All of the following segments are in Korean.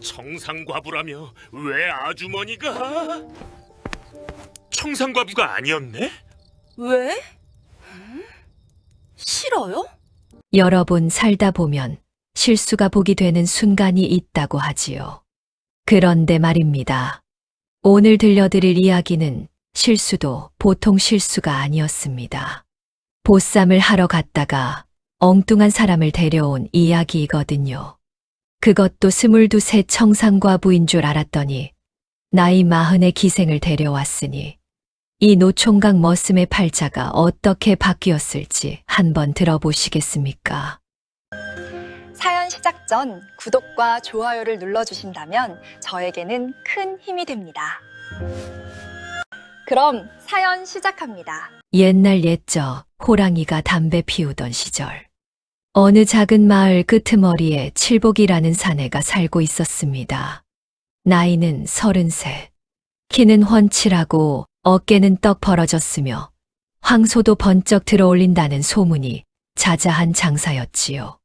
청상과부라며 왜 아주머니가? 청상과부가 아니었네? 왜? 싫어요? 여러 번 살다 보면 실수가 복이 되는 순간이 있다고 하지요. 그런데 말입니다. 오늘 들려드릴 이야기는 실수도 보통 실수가 아니었습니다. 보쌈을 하러 갔다가 엉뚱한 사람을 데려온 이야기이거든요. 그것도 22세 청상과부인 줄 알았더니 나이 40의 기생을 데려왔으니 이 노총각 머슴의 팔자가 어떻게 바뀌었을지 한번 들어보시겠습니까? 사연 시작 전 구독과 좋아요를 눌러주신다면 저에게는 큰 힘이 됩니다. 그럼 사연 시작합니다. 옛날 옛적 호랑이가 담배 피우던 시절 어느 작은 마을 끄트머리에 칠복이라는 사내가 살고 있었습니다. 나이는 33, 키는 훤칠하고 어깨는 떡 벌어졌으며 황소도 번쩍 들어올린다는 소문이 자자한 장사였지요.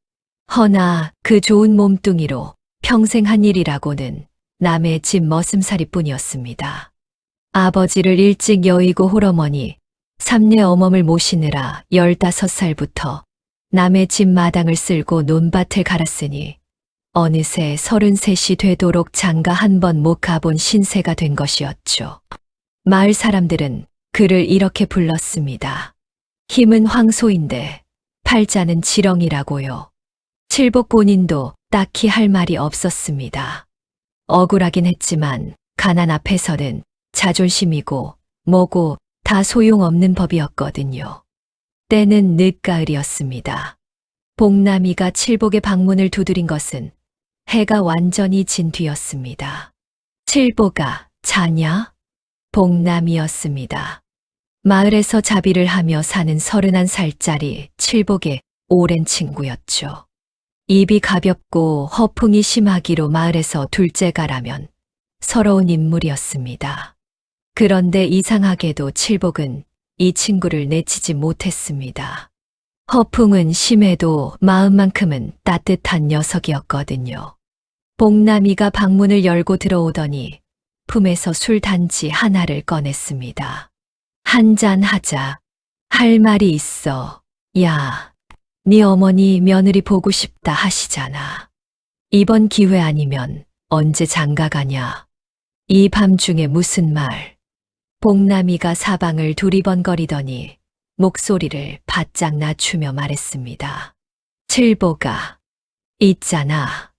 허나 그 좋은 몸뚱이로 평생 한 일이라고는 남의 집 머슴살이뿐이었습니다. 아버지를 일찍 여의고 홀어머니, 삼례 어멈을 모시느라 15살부터 남의 집 마당을 쓸고 논밭을 갈았으니 어느새 33이 되도록 장가 한 번 못 가본 신세가 된 것이었죠. 마을 사람들은 그를 이렇게 불렀습니다. 힘은 황소인데 팔자는 지렁이라고요. 칠복 본인도 딱히 할 말이 없었습니다. 억울하긴 했지만 가난 앞에서는 자존심이고 뭐고 다 소용없는 법이었거든요. 때는 늦가을이었습니다. 복남이가 칠복의 방문을 두드린 것은 해가 완전히 진 뒤였습니다. 칠복아, 자냐? 복남이었습니다. 마을에서 자비를 하며 사는 31살짜리 칠복의 오랜 친구였죠. 입이 가볍고 허풍이 심하기로 마을에서 둘째가라면 서러운 인물이었습니다. 그런데 이상하게도 칠복은 이 친구를 내치지 못했습니다. 허풍은 심해도 마음만큼은 따뜻한 녀석이었거든요. 복남이가 방문을 열고 들어오더니 품에서 술 단지 하나를 꺼냈습니다. 한잔 하자. 할 말이 있어. 야, 네 어머니 며느리 보고 싶다 하시잖아. 이번 기회 아니면 언제 장가 가냐. 이 밤중에 무슨 말. 복남이가 사방을 두리번거리더니 목소리를 바짝 낮추며 말했습니다. 칠복아, 있잖아.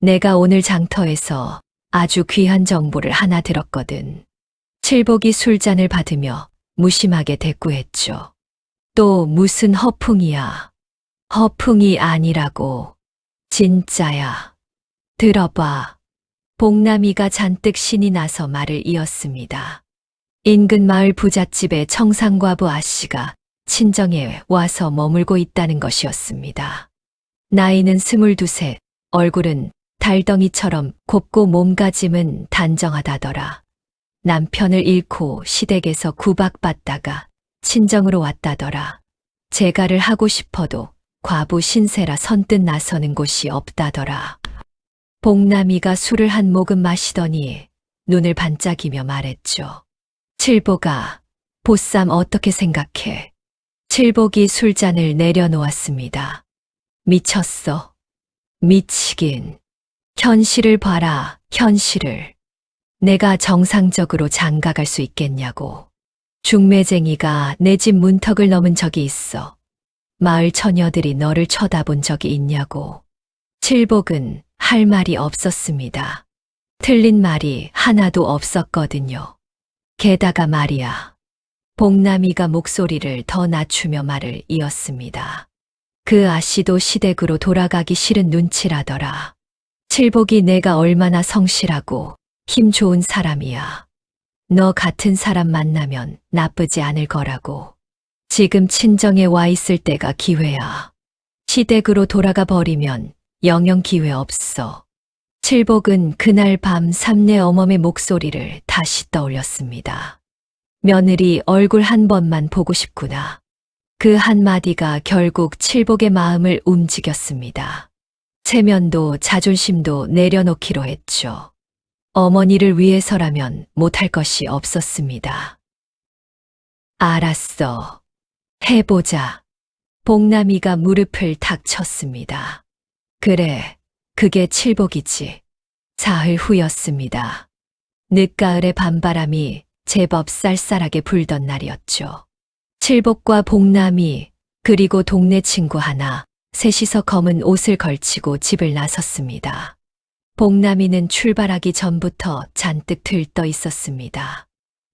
내가 오늘 장터에서 아주 귀한 정보를 하나 들었거든. 칠복이 술잔을 받으며 무심하게 대꾸했죠. 또 무슨 허풍이야. 허풍이 아니라고. 진짜야. 들어봐. 복남이가 잔뜩 신이 나서 말을 이었습니다. 인근 마을 부잣집의 청상과부 아씨가 친정에 와서 머물고 있다는 것이었습니다. 나이는 22세, 얼굴은 달덩이처럼 곱고 몸가짐은 단정하다더라. 남편을 잃고 시댁에서 구박받다가 친정으로 왔다더라. 재가를 하고 싶어도 과부 신세라 선뜻 나서는 곳이 없다더라. 복남이가 술을 한 모금 마시더니 눈을 반짝이며 말했죠. 칠복아, 보쌈 어떻게 생각해? 칠복이 술잔을 내려놓았습니다. 미쳤어. 미치긴. 현실을 봐라, 현실을. 내가 정상적으로 장가갈 수 있겠냐고. 중매쟁이가 내 집 문턱을 넘은 적이 있어. 마을 처녀들이 너를 쳐다본 적이 있냐고. 칠복은 할 말이 없었습니다. 틀린 말이 하나도 없었거든요. 게다가 말이야. 복남이가 목소리를 더 낮추며 말을 이었습니다. 그 아씨도 시댁으로 돌아가기 싫은 눈치라더라. 칠복이 내가 얼마나 성실하고 힘 좋은 사람이야. 너 같은 사람 만나면 나쁘지 않을 거라고. 지금 친정에 와 있을 때가 기회야. 시댁으로 돌아가 버리면 영영 기회 없어. 칠복은 그날 밤 삼례 어멈의 목소리를 다시 떠올렸습니다. 며느리 얼굴 한 번만 보고 싶구나. 그 한마디가 결국 칠복의 마음을 움직였습니다. 체면도 자존심도 내려놓기로 했죠. 어머니를 위해서라면 못할 것이 없었습니다. 알았어. 해보자. 복남이가 무릎을 탁 쳤습니다. 그래, 그게 칠복이지. 사흘 후였습니다. 늦가을의 밤바람이 제법 쌀쌀하게 불던 날이었죠. 칠복과 복남이 그리고 동네 친구 하나 셋이서 검은 옷을 걸치고 집을 나섰습니다. 복남이는 출발하기 전부터 잔뜩 들떠 있었습니다.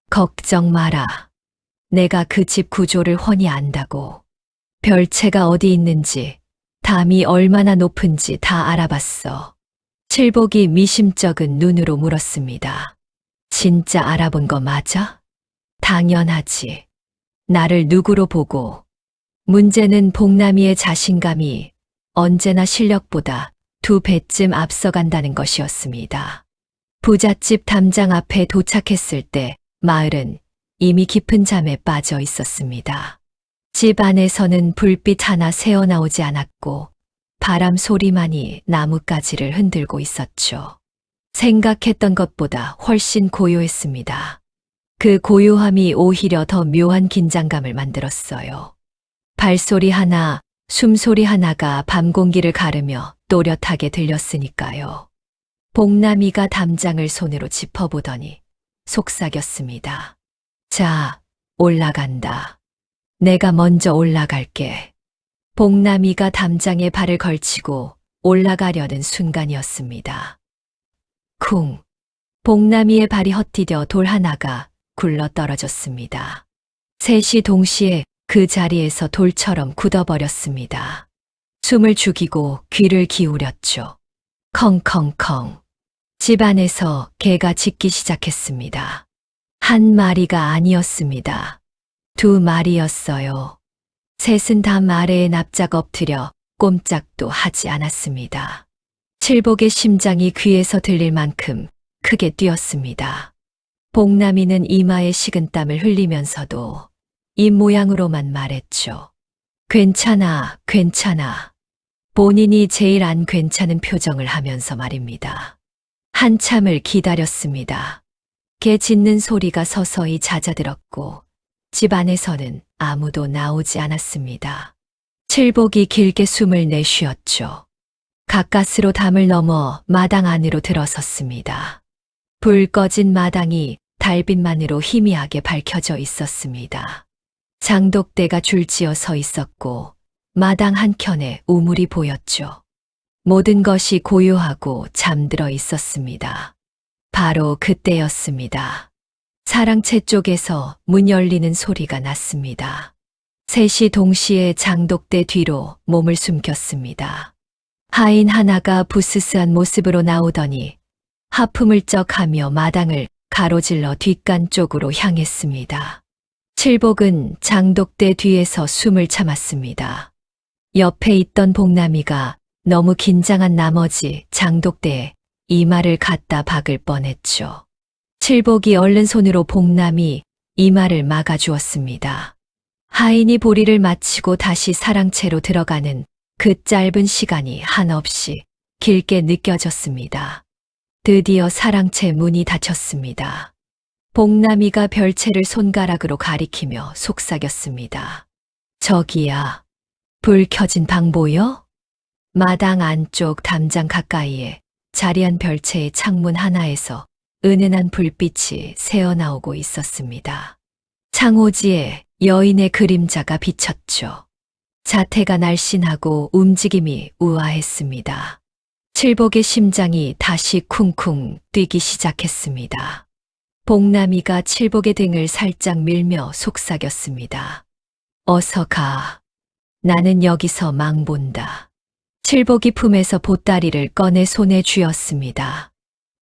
걱정 마라. 내가 그 집 구조를 훤히 안다고. 별채가 어디 있는지, 담이 얼마나 높은지 다 알아봤어. 칠복이 미심쩍은 눈으로 물었습니다. 진짜 알아본 거 맞아? 당연하지. 나를 누구로 보고. 문제는 복남이의 자신감이 언제나 실력보다 2배쯤 앞서간다는 것이었습니다. 부잣집 담장 앞에 도착했을 때 마을은 이미 깊은 잠에 빠져 있었습니다. 집 안에서는 불빛 하나 새어나오지 않았고 바람 소리만이 나뭇가지를 흔들고 있었죠. 생각했던 것보다 훨씬 고요했습니다. 그 고요함이 오히려 더 묘한 긴장감을 만들었어요. 발소리 하나, 숨소리 하나가 밤 공기를 가르며 또렷하게 들렸으니까요. 복남이가 담장을 손으로 짚어보더니 속삭였습니다. 자, 올라간다. 내가 먼저 올라갈게. 복남이가 담장에 발을 걸치고 올라가려는 순간이었습니다. 쿵! 복남이의 발이 헛디뎌 돌 하나가 굴러 떨어졌습니다. 셋이 동시에 그 자리에서 돌처럼 굳어버렸습니다. 숨을 죽이고 귀를 기울였죠. 컹컹컹. 집 안에서 개가 짖기 시작했습니다. 한 마리가 아니었습니다. 2마리였어요. 셋은 담 아래에 납작 엎드려 꼼짝도 하지 않았습니다. 칠복의 심장이 귀에서 들릴 만큼 크게 뛰었습니다. 복남이는 이마에 식은땀을 흘리면서도 입 모양으로만 말했죠. 괜찮아, 괜찮아. 본인이 제일 안 괜찮은 표정을 하면서 말입니다. 한참을 기다렸습니다. 개 짖는 소리가 서서히 잦아들었고 집 안에서는 아무도 나오지 않았습니다. 칠복이 길게 숨을 내쉬었죠. 가까스로 담을 넘어 마당 안으로 들어섰습니다. 불 꺼진 마당이 달빛만으로 희미하게 밝혀져 있었습니다. 장독대가 줄지어 서 있었고 마당 한켠에 우물이 보였죠. 모든 것이 고요하고 잠들어 있었습니다. 바로 그때였습니다. 사랑채 쪽에서 문 열리는 소리가 났습니다. 셋이 동시에 장독대 뒤로 몸을 숨겼습니다. 하인 하나가 부스스한 모습으로 나오더니 하품을 쩍하며 마당을 가로질러 뒷간 쪽으로 향했습니다. 칠복은 장독대 뒤에서 숨을 참았습니다. 옆에 있던 복남이가 너무 긴장한 나머지 장독대에 이마를 갖다 박을 뻔했죠. 칠복이 얼른 손으로 복남이 이마를 막아주었습니다. 하인이 보리를 마치고 다시 사랑채로 들어가는 그 짧은 시간이 한없이 길게 느껴졌습니다. 드디어 사랑채 문이 닫혔습니다. 복남이가 별채를 손가락으로 가리키며 속삭였습니다. 저기야, 불 켜진 방 보여? 마당 안쪽 담장 가까이에 자리한 별채의 창문 하나에서 은은한 불빛이 새어나오고 있었습니다. 창호지에 여인의 그림자가 비쳤죠. 자태가 날씬하고 움직임이 우아했습니다. 칠복의 심장이 다시 쿵쿵 뛰기 시작했습니다. 복남이가 칠복의 등을 살짝 밀며 속삭였습니다. 어서 가. 나는 여기서 망본다. 칠복이 품에서 보따리를 꺼내 손에 쥐었습니다.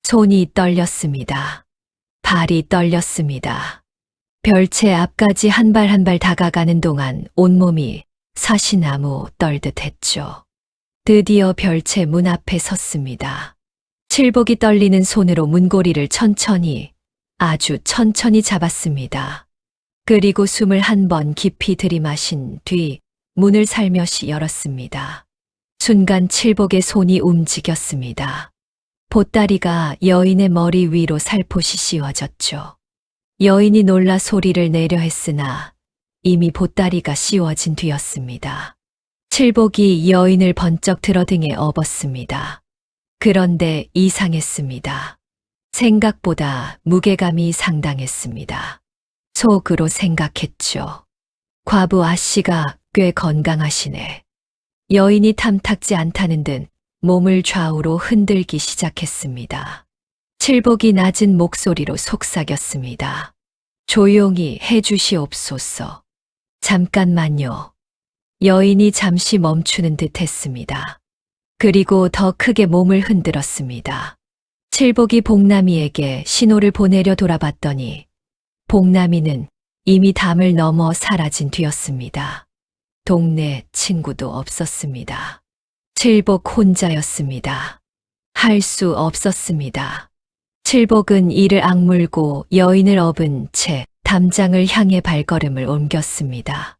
손이 떨렸습니다. 발이 떨렸습니다. 별채 앞까지 한 발 한 발 다가가는 동안 온몸이 사시나무 떨듯 했죠. 드디어 별채 문 앞에 섰습니다. 칠복이 떨리는 손으로 문고리를 천천히, 아주 천천히 잡았습니다. 그리고 숨을 한 번 깊이 들이마신 뒤 문을 살며시 열었습니다. 순간 칠복의 손이 움직였습니다. 보따리가 여인의 머리 위로 살포시 씌워졌죠. 여인이 놀라 소리를 내려 했으나 이미 보따리가 씌워진 뒤였습니다. 칠복이 여인을 번쩍 들어 등에 업었습니다. 그런데 이상했습니다. 생각보다 무게감이 상당했습니다. 속으로 생각했죠. 과부 아씨가 꽤 건강하시네. 여인이 탐탁지 않다는 듯 몸을 좌우로 흔들기 시작했습니다. 칠복이 낮은 목소리로 속삭였습니다. 조용히 해주시옵소서. 잠깐만요. 여인이 잠시 멈추는 듯 했습니다. 그리고 더 크게 몸을 흔들었습니다. 칠복이 복남이에게 신호를 보내려 돌아봤더니 복남이는 이미 담을 넘어 사라진 뒤였습니다. 동네 친구도 없었습니다. 칠복 혼자였습니다. 할 수 없었습니다. 칠복은 이를 악물고 여인을 업은 채 담장을 향해 발걸음을 옮겼습니다.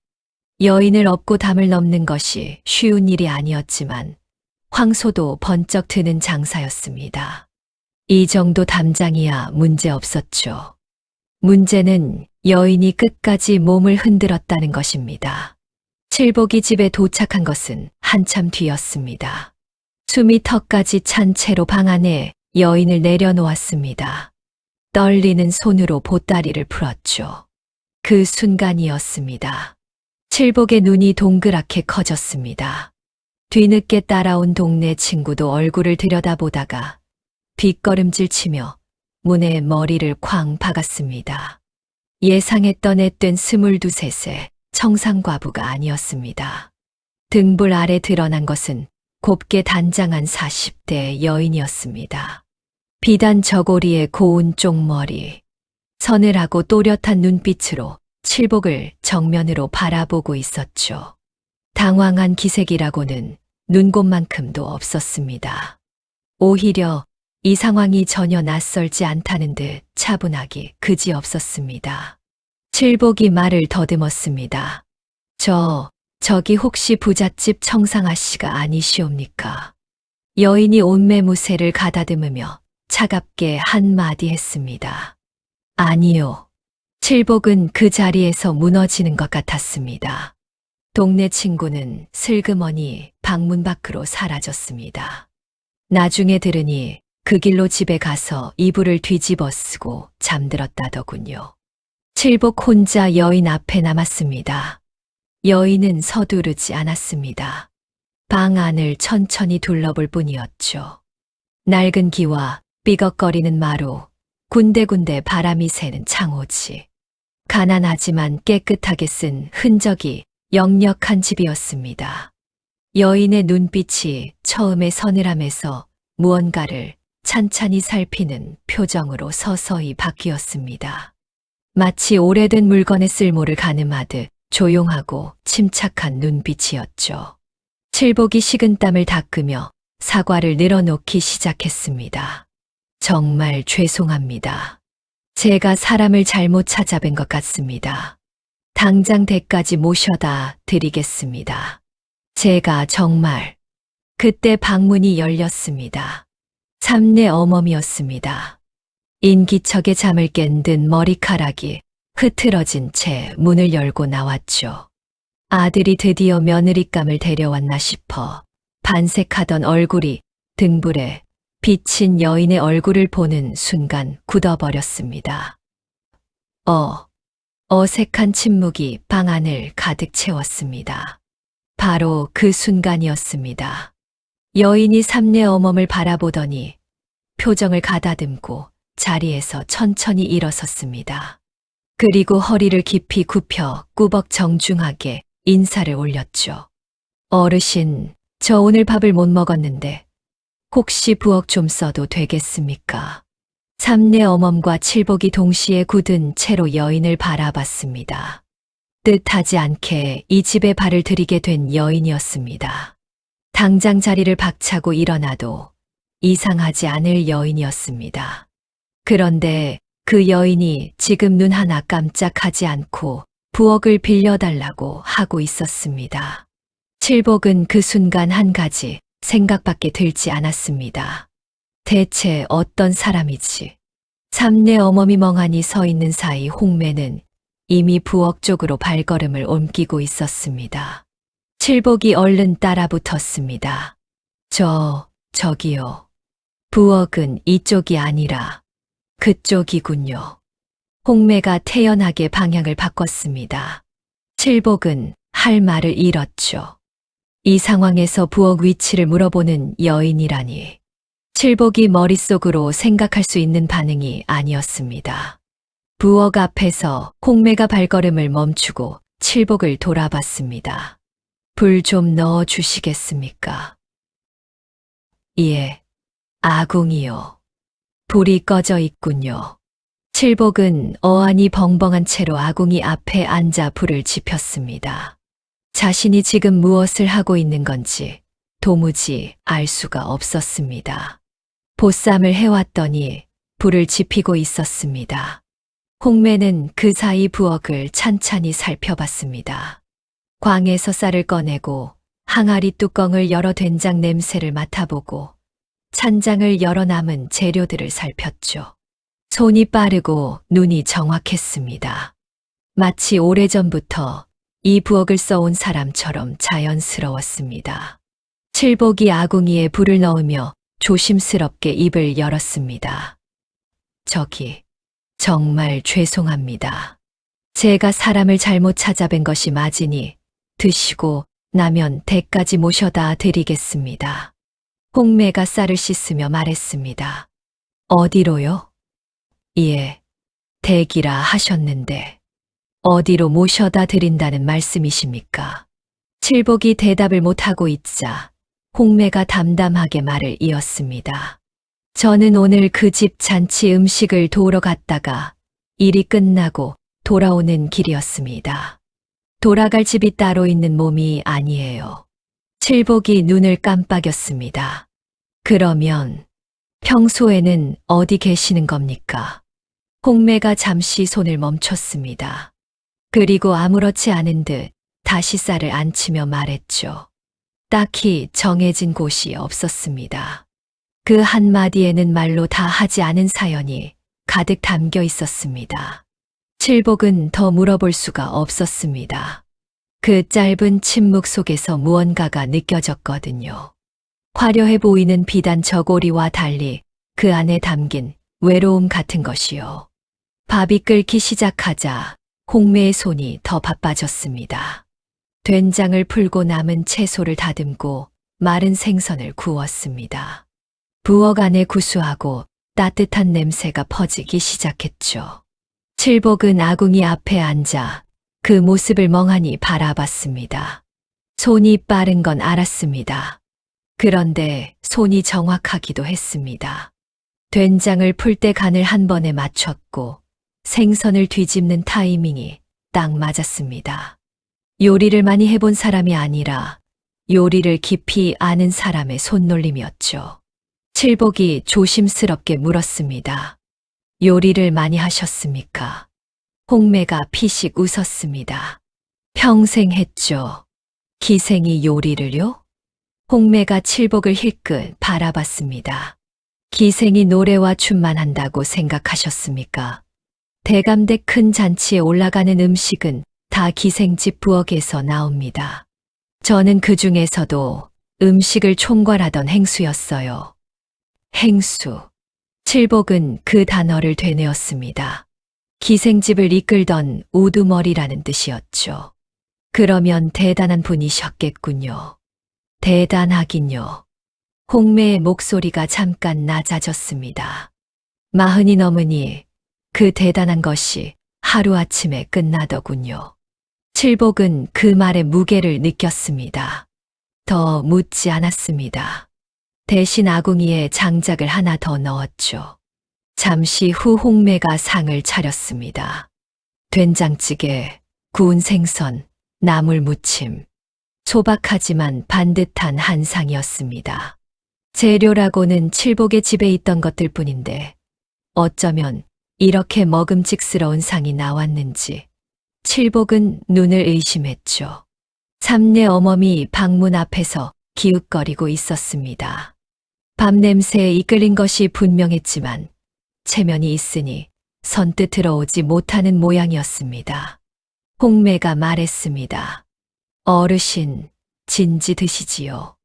여인을 업고 담을 넘는 것이 쉬운 일이 아니었지만 황소도 번쩍 드는 장사였습니다. 이 정도 담장이야 문제 없었죠. 문제는 여인이 끝까지 몸을 흔들었다는 것입니다. 칠복이 집에 도착한 것은 한참 뒤였습니다. 숨이 턱까지 찬 채로 방 안에 여인을 내려놓았습니다. 떨리는 손으로 보따리를 풀었죠. 그 순간이었습니다. 칠복의 눈이 동그랗게 커졌습니다. 뒤늦게 따라온 동네 친구도 얼굴을 들여다보다가 뒷걸음질 치며 문에 머리를 쾅 박았습니다. 예상했던 앳된 22~23세 청상과부가 아니었습니다. 등불 아래 드러난 것은 곱게 단장한 40대 여인이었습니다. 비단 저고리에 고운 쪽머리, 서늘하고 또렷한 눈빛으로 칠복을 정면으로 바라보고 있었죠. 당황한 기색이라고는 눈곱만큼도 없었습니다. 오히려 이 상황이 전혀 낯설지 않다는 듯 차분하기 그지없었습니다. 칠복이 말을 더듬었습니다. 저기 혹시 부잣집 청상아 씨가 아니시옵니까? 여인이 옷매무새를 가다듬으며 차갑게 한마디 했습니다. 아니요. 칠복은 그 자리에서 무너지는 것 같았습니다. 동네 친구는 슬그머니 방문 밖으로 사라졌습니다. 나중에 들으니 그 길로 집에 가서 이불을 뒤집어 쓰고 잠들었다더군요. 칠복 혼자 여인 앞에 남았습니다. 여인은 서두르지 않았습니다. 방 안을 천천히 둘러볼 뿐이었죠. 낡은 기와 삐걱거리는 마루, 군데군데 바람이 새는 창호지. 가난하지만 깨끗하게 쓴 흔적이 역력한 집이었습니다. 여인의 눈빛이 처음에 서늘함에서 무언가를 찬찬히 살피는 표정으로 서서히 바뀌었습니다. 마치 오래된 물건의 쓸모를 가늠하듯 조용하고 침착한 눈빛이었죠. 칠복이 식은땀을 닦으며 사과를 늘어놓기 시작했습니다. 정말 죄송합니다. 제가 사람을 잘못 찾아뵌 것 같습니다. 당장 댁까지 모셔다 드리겠습니다. 제가 정말... 그때 방문이 열렸습니다. 삼내 어멈이었습니다. 인기척에 잠을 깬 듯 머리카락이 흐트러진 채 문을 열고 나왔죠. 아들이 드디어 며느리감을 데려왔나 싶어 반색하던 얼굴이 등불에 비친 여인의 얼굴을 보는 순간 굳어버렸습니다. 어색한 침묵이 방 안을 가득 채웠습니다. 바로 그 순간이었습니다. 여인이 삼내 어멈을 바라보더니 표정을 가다듬고 자리에서 천천히 일어섰습니다. 그리고 허리를 깊이 굽혀 꾸벅 정중하게 인사를 올렸죠. 어르신, 저 오늘 밥을 못 먹었는데 혹시 부엌 좀 써도 되겠습니까? 삼내 어멈과 칠복이 동시에 굳은 채로 여인을 바라봤습니다. 뜻하지 않게 이 집에 발을 들이게 된 여인이었습니다. 당장 자리를 박차고 일어나도 이상하지 않을 여인이었습니다. 그런데 그 여인이 지금 눈 하나 깜짝하지 않고 부엌을 빌려달라고 하고 있었습니다. 칠복은 그 순간 한 가지 생각밖에 들지 않았습니다. 대체 어떤 사람이지? 삼내 어멈이 멍하니 서 있는 사이 홍매는 이미 부엌 쪽으로 발걸음을 옮기고 있었습니다. 칠복이 얼른 따라 붙었습니다. 저기요. 부엌은 이쪽이 아니라 그쪽이군요. 홍매가 태연하게 방향을 바꿨습니다. 칠복은 할 말을 잃었죠. 이 상황에서 부엌 위치를 물어보는 여인이라니. 칠복이 머릿속으로 생각할 수 있는 반응이 아니었습니다. 부엌 앞에서 홍매가 발걸음을 멈추고 칠복을 돌아봤습니다. 불 좀 넣어 주시겠습니까? 예, 아궁이요. 불이 꺼져 있군요. 칠복은 어안이 벙벙한 채로 아궁이 앞에 앉아 불을 지폈습니다. 자신이 지금 무엇을 하고 있는 건지 도무지 알 수가 없었습니다. 보쌈을 해왔더니 불을 지피고 있었습니다. 홍매는 그 사이 부엌을 찬찬히 살펴봤습니다. 광에서 쌀을 꺼내고 항아리 뚜껑을 열어 된장 냄새를 맡아보고 찬장을 열어 남은 재료들을 살폈죠. 손이 빠르고 눈이 정확했습니다. 마치 오래전부터 이 부엌을 써온 사람처럼 자연스러웠습니다. 칠복이 아궁이에 불을 넣으며 조심스럽게 입을 열었습니다. 정말 죄송합니다. 제가 사람을 잘못 찾아뵌 것이 맞으니 드시고 나면 댁까지 모셔다 드리겠습니다. 홍매가 쌀을 씻으며 말했습니다. 어디로요? 예, 댁이라 하셨는데 어디로 모셔다 드린다는 말씀이십니까? 칠복이 대답을 못하고 있자 홍매가 담담하게 말을 이었습니다. 저는 오늘 그 집 잔치 음식을 도우러 갔다가 일이 끝나고 돌아오는 길이었습니다. 돌아갈 집이 따로 있는 몸이 아니에요. 칠복이 눈을 깜빡였습니다. 그러면 평소에는 어디 계시는 겁니까? 홍매가 잠시 손을 멈췄습니다. 그리고 아무렇지 않은 듯 다시 쌀을 안치며 말했죠. 딱히 정해진 곳이 없었습니다. 그 한마디에는 말로 다 하지 않은 사연이 가득 담겨 있었습니다. 칠복은 더 물어볼 수가 없었습니다. 그 짧은 침묵 속에서 무언가가 느껴졌거든요. 화려해 보이는 비단 저고리와 달리 그 안에 담긴 외로움 같은 것이요. 밥이 끓기 시작하자 홍매의 손이 더 바빠졌습니다. 된장을 풀고 남은 채소를 다듬고 마른 생선을 구웠습니다. 부엌 안에 구수하고 따뜻한 냄새가 퍼지기 시작했죠. 칠복은 아궁이 앞에 앉아 그 모습을 멍하니 바라봤습니다. 손이 빠른 건 알았습니다. 그런데 손이 정확하기도 했습니다. 된장을 풀 때 간을 한 번에 맞췄고 생선을 뒤집는 타이밍이 딱 맞았습니다. 요리를 많이 해본 사람이 아니라 요리를 깊이 아는 사람의 손놀림이었죠. 칠복이 조심스럽게 물었습니다. 요리를 많이 하셨습니까? 홍매가 피식 웃었습니다. 평생 했죠. 기생이 요리를요? 홍매가 칠복을 힐끗 바라봤습니다. 기생이 노래와 춤만 한다고 생각하셨습니까? 대감대 큰 잔치에 올라가는 음식은 다 기생집 부엌에서 나옵니다. 저는 그 중에서도 음식을 총괄하던 행수였어요. 행수. 칠복은 그 단어를 되뇌었습니다. 기생집을 이끌던 우두머리라는 뜻이었죠. 그러면 대단한 분이셨겠군요. 대단하긴요. 홍매의 목소리가 잠깐 낮아졌습니다. 40이 넘으니 그 대단한 것이 하루아침에 끝나더군요. 칠복은 그 말의 무게를 느꼈습니다. 더 묻지 않았습니다. 대신 아궁이에 장작을 하나 더 넣었죠. 잠시 후 홍매가 상을 차렸습니다. 된장찌개, 구운 생선, 나물 무침. 소박하지만 반듯한 한 상이었습니다. 재료라고는 칠복의 집에 있던 것들 뿐인데 어쩌면 이렇게 먹음직스러운 상이 나왔는지 칠복은 눈을 의심했죠. 삼내 어멈이 방문 앞에서 기웃거리고 있었습니다. 밥 냄새에 이끌린 것이 분명했지만 체면이 있으니 선뜻 들어오지 못하는 모양이었습니다. 홍매가 말했습니다. 어르신, 진지 드시지요.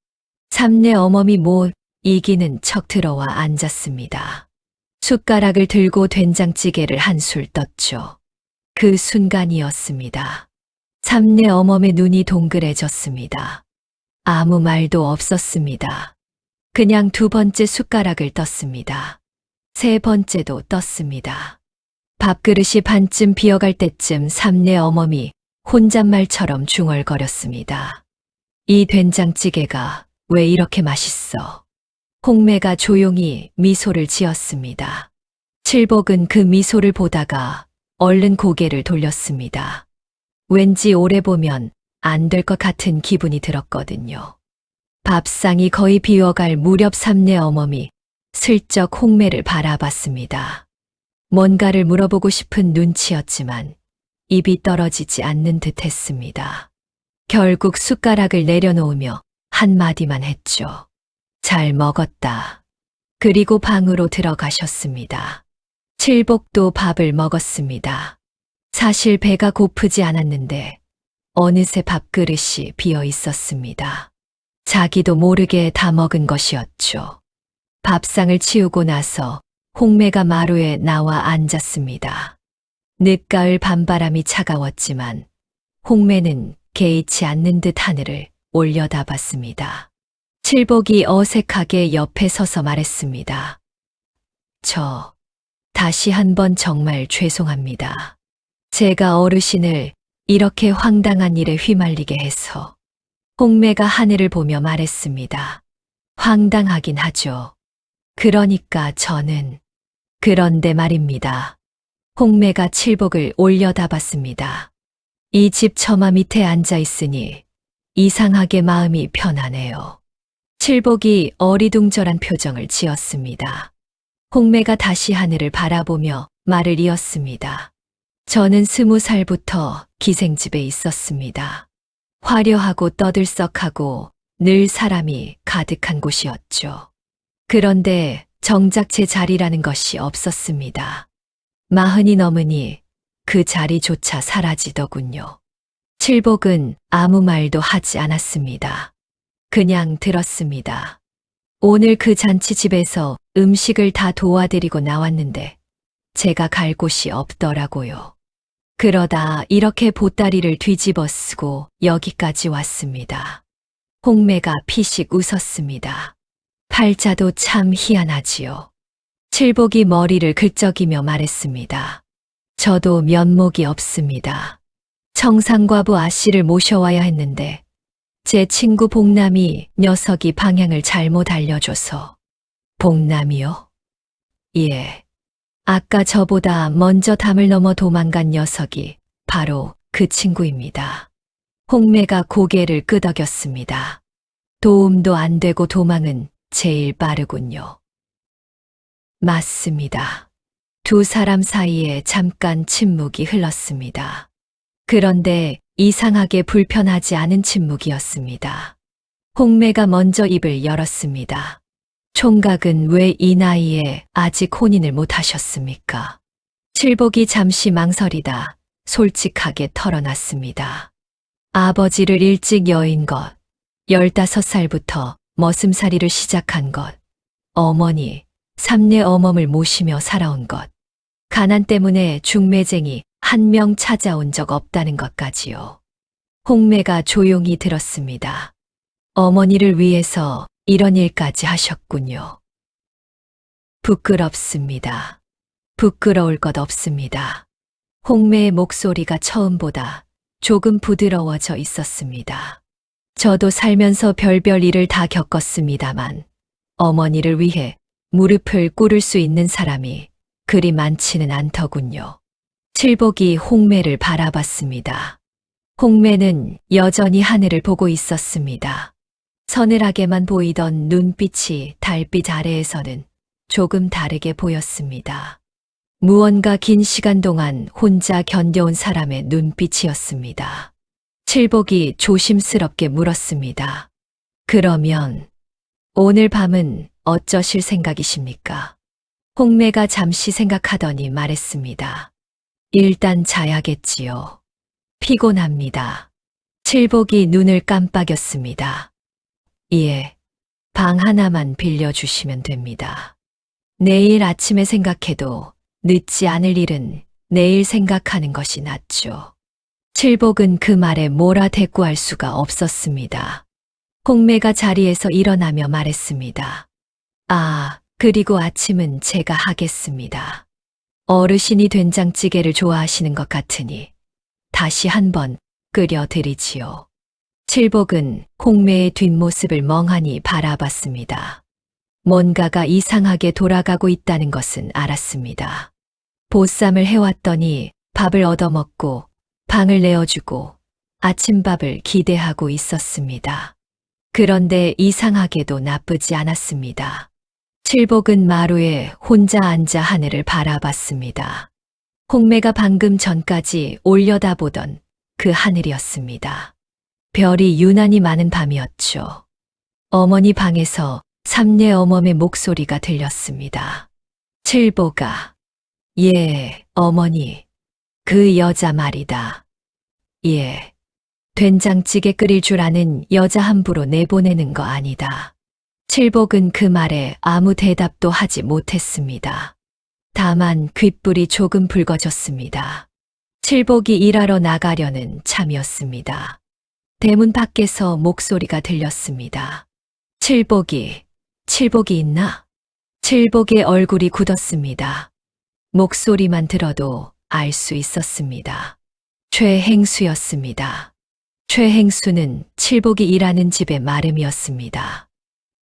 삼내 어멈이 못 이기는 척 들어와 앉았습니다. 숟가락을 들고 된장찌개를 한술 떴죠. 그 순간이었습니다. 삼내 어멈의 눈이 동그래졌습니다. 아무 말도 없었습니다. 그냥 두 번째 숟가락을 떴습니다. 세 번째도 떴습니다. 밥그릇이 반쯤 비어갈 때쯤 삼내 어멈이 혼잣말처럼 중얼거렸습니다. 이 된장찌개가 왜 이렇게 맛있어? 홍매가 조용히 미소를 지었습니다. 칠복은 그 미소를 보다가 얼른 고개를 돌렸습니다. 왠지 오래 보면 안 될 것 같은 기분이 들었거든요. 밥상이 거의 비어갈 무렵 삼내 어멈이 슬쩍 홍매를 바라봤습니다. 뭔가를 물어보고 싶은 눈치였지만 입이 떨어지지 않는 듯 했습니다. 결국 숟가락을 내려놓으며 한마디만 했죠. 잘 먹었다. 그리고 방으로 들어가셨습니다. 칠복도 밥을 먹었습니다. 사실 배가 고프지 않았는데 어느새 밥그릇이 비어 있었습니다. 자기도 모르게 다 먹은 것이었죠. 밥상을 치우고 나서 홍매가 마루에 나와 앉았습니다. 늦가을 밤바람이 차가웠지만 홍매는 개의치 않는 듯 하늘을 올려다봤습니다. 칠복이 어색하게 옆에 서서 말했습니다. 다시 한번 정말 죄송합니다. 제가 어르신을 이렇게 황당한 일에 휘말리게 해서. 홍매가 하늘을 보며 말했습니다. 황당하긴 하죠. 그러니까 저는. 그런데 말입니다. 홍매가 칠복을 올려다봤습니다. 이 집 처마 밑에 앉아 있으니 이상하게 마음이 편하네요. 칠복이 어리둥절한 표정을 지었습니다. 홍매가 다시 하늘을 바라보며 말을 이었습니다. 저는 20살부터 기생집에 있었습니다. 화려하고 떠들썩하고 늘 사람이 가득한 곳이었죠. 그런데 정작 제 자리라는 것이 없었습니다. 40이 넘으니 그 자리조차 사라지더군요. 칠복은 아무 말도 하지 않았습니다. 그냥 들었습니다. 오늘 그 잔치집에서 음식을 다 도와드리고 나왔는데 제가 갈 곳이 없더라고요. 그러다 이렇게 보따리를 뒤집어 쓰고 여기까지 왔습니다. 홍매가 피식 웃었습니다. 팔자도 참 희한하지요. 칠복이 머리를 긁적이며 말했습니다. 저도 면목이 없습니다. 청상과부 아씨를 모셔와야 했는데 제 친구 복남이 녀석이 방향을 잘못 알려줘서. 복남이요? 예. 아까 저보다 먼저 담을 넘어 도망간 녀석이 바로 그 친구입니다. 홍매가 고개를 끄덕였습니다. 도움도 안 되고 도망은 제일 빠르군요. 맞습니다. 두 사람 사이에 잠깐 침묵이 흘렀습니다. 그런데 이상하게 불편하지 않은 침묵이었습니다. 홍매가 먼저 입을 열었습니다. 총각은 왜 이 나이에 아직 혼인을 못 하셨습니까? 칠복이 잠시 망설이다 솔직하게 털어놨습니다. 아버지를 일찍 여인 것, 15살부터 머슴살이를 시작한 것, 어머니, 삼내 어멈을 모시며 살아온 것, 가난 때문에 중매쟁이 한 명 찾아온 적 없다는 것까지요. 홍매가 조용히 들었습니다. 어머니를 위해서 이런 일까지 하셨군요. 부끄럽습니다. 부끄러울 것 없습니다. 홍매의 목소리가 처음보다 조금 부드러워져 있었습니다. 저도 살면서 별별 일을 다 겪었습니다만 어머니를 위해 무릎을 꿇을 수 있는 사람이 그리 많지는 않더군요. 칠복이 홍매를 바라봤습니다. 홍매는 여전히 하늘을 보고 있었습니다. 서늘하게만 보이던 눈빛이 달빛 아래에서는 조금 다르게 보였습니다. 무언가 긴 시간 동안 혼자 견뎌온 사람의 눈빛이었습니다. 칠복이 조심스럽게 물었습니다. 그러면 오늘 밤은 어쩌실 생각이십니까? 홍매가 잠시 생각하더니 말했습니다. 일단 자야겠지요. 피곤합니다. 칠복이 눈을 깜빡였습니다. 예, 방 하나만 빌려주시면 됩니다. 내일 아침에 생각해도 늦지 않을 일은 내일 생각하는 것이 낫죠. 칠복은 그 말에 뭐라 대꾸할 수가 없었습니다. 홍매가 자리에서 일어나며 말했습니다. 아, 그리고 아침은 제가 하겠습니다. 어르신이 된장찌개를 좋아하시는 것 같으니 다시 한번 끓여드리지요. 칠복은 홍매의 뒷모습을 멍하니 바라봤습니다. 뭔가가 이상하게 돌아가고 있다는 것은 알았습니다. 보쌈을 해왔더니 밥을 얻어먹고 방을 내어주고 아침밥을 기대하고 있었습니다. 그런데 이상하게도 나쁘지 않았습니다. 칠복은 마루에 혼자 앉아 하늘을 바라봤습니다. 홍매가 방금 전까지 올려다보던 그 하늘이었습니다. 별이 유난히 많은 밤이었죠. 어머니 방에서 삼례 어멈의 목소리가 들렸습니다. 칠복아, 예, 어머니, 그 여자 말이다. 예, 된장찌개 끓일 줄 아는 여자 함부로 내보내는 거 아니다. 칠복은 그 말에 아무 대답도 하지 못했습니다. 다만 귓불이 조금 붉어졌습니다. 칠복이 일하러 나가려는 참이었습니다. 대문 밖에서 목소리가 들렸습니다. 칠복이 있나? 칠복의 얼굴이 굳었습니다. 목소리만 들어도 알 수 있었습니다. 최행수였습니다. 최행수는 칠복이 일하는 집의 마름이었습니다.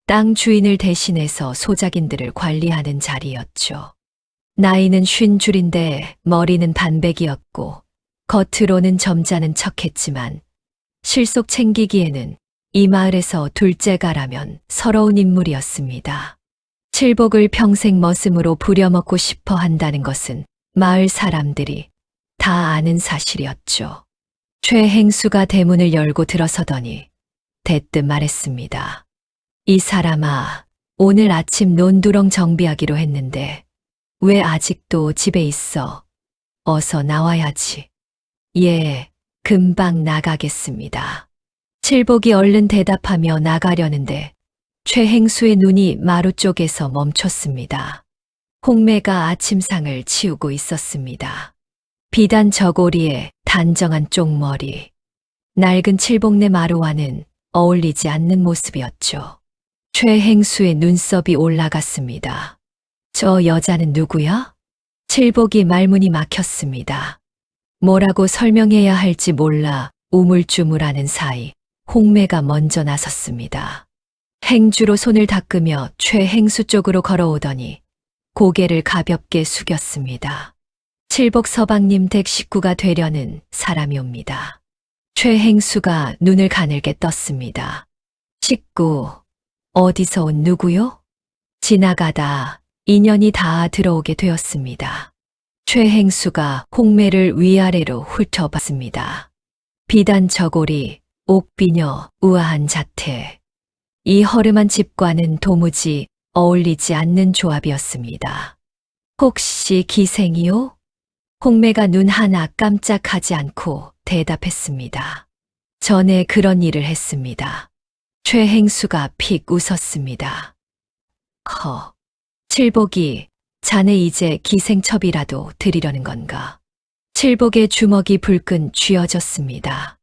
땅 주인을 대신해서 소작인들을 관리하는 자리였죠. 나이는 50인데 머리는 반백이었고 겉으로는 점잖은 척했지만 실속 챙기기에는 이 마을에서 둘째가라면 서러운 인물이었습니다. 칠복을 평생 머슴으로 부려먹고 싶어 한다는 것은 마을 사람들이 다 아는 사실이었죠. 최행수가 대문을 열고 들어서더니 대뜸 말했습니다. 이 사람아, 오늘 아침 논두렁 정비하기로 했는데 왜 아직도 집에 있어? 어서 나와야지. 예, 금방 나가겠습니다. 칠복이 얼른 대답하며 나가려는데 최행수의 눈이 마루 쪽에서 멈췄습니다. 홍매가 아침상을 치우고 있었습니다. 비단 저고리에 단정한 쪽머리, 낡은 칠복내 마루와는 어울리지 않는 모습이었죠. 최행수의 눈썹이 올라갔습니다. 저 여자는 누구야? 칠복이 말문이 막혔습니다. 뭐라고 설명해야 할지 몰라 우물쭈물하는 사이 홍매가 먼저 나섰습니다. 행주로 손을 닦으며 최행수 쪽으로 걸어오더니 고개를 가볍게 숙였습니다. 칠복 서방님 댁 식구가 되려는 사람이 옵니다. 최행수가 눈을 가늘게 떴습니다. 식구, 어디서 온 누구요? 지나가다 인연이 다 들어오게 되었습니다. 최행수가 홍매를 위아래로 훑어봤습니다. 비단 저고리, 옥비녀, 우아한 자태. 이 허름한 집과는 도무지 어울리지 않는 조합이었습니다. 혹시 기생이요? 홍매가 눈 하나 깜짝하지 않고 대답했습니다. 전에 그런 일을 했습니다. 최행수가 픽 웃었습니다. 칠복이, 자네 이제 기생첩이라도 드리려는 건가? 칠복의 주먹이 불끈 쥐어졌습니다.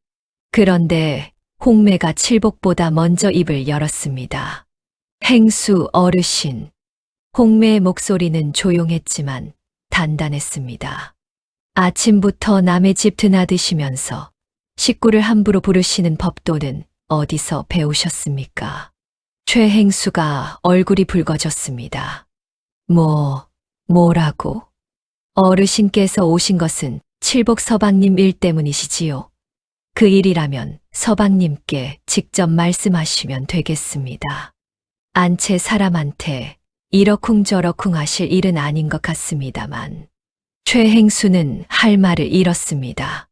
그런데 홍매가 칠복보다 먼저 입을 열었습니다. 행수 어르신. 홍매의 목소리는 조용했지만 단단했습니다. 아침부터 남의 집 드나드시면서 식구를 함부로 부르시는 법도는 어디서 배우셨습니까? 최행수가 얼굴이 붉어졌습니다. 뭐라고? 어르신께서 오신 것은 칠복 서방님 일 때문이시지요. 그 일이라면 서방님께 직접 말씀하시면 되겠습니다. 안채 사람한테 이러쿵저러쿵 하실 일은 아닌 것 같습니다만. 최행수는 할 말을 잃었습니다.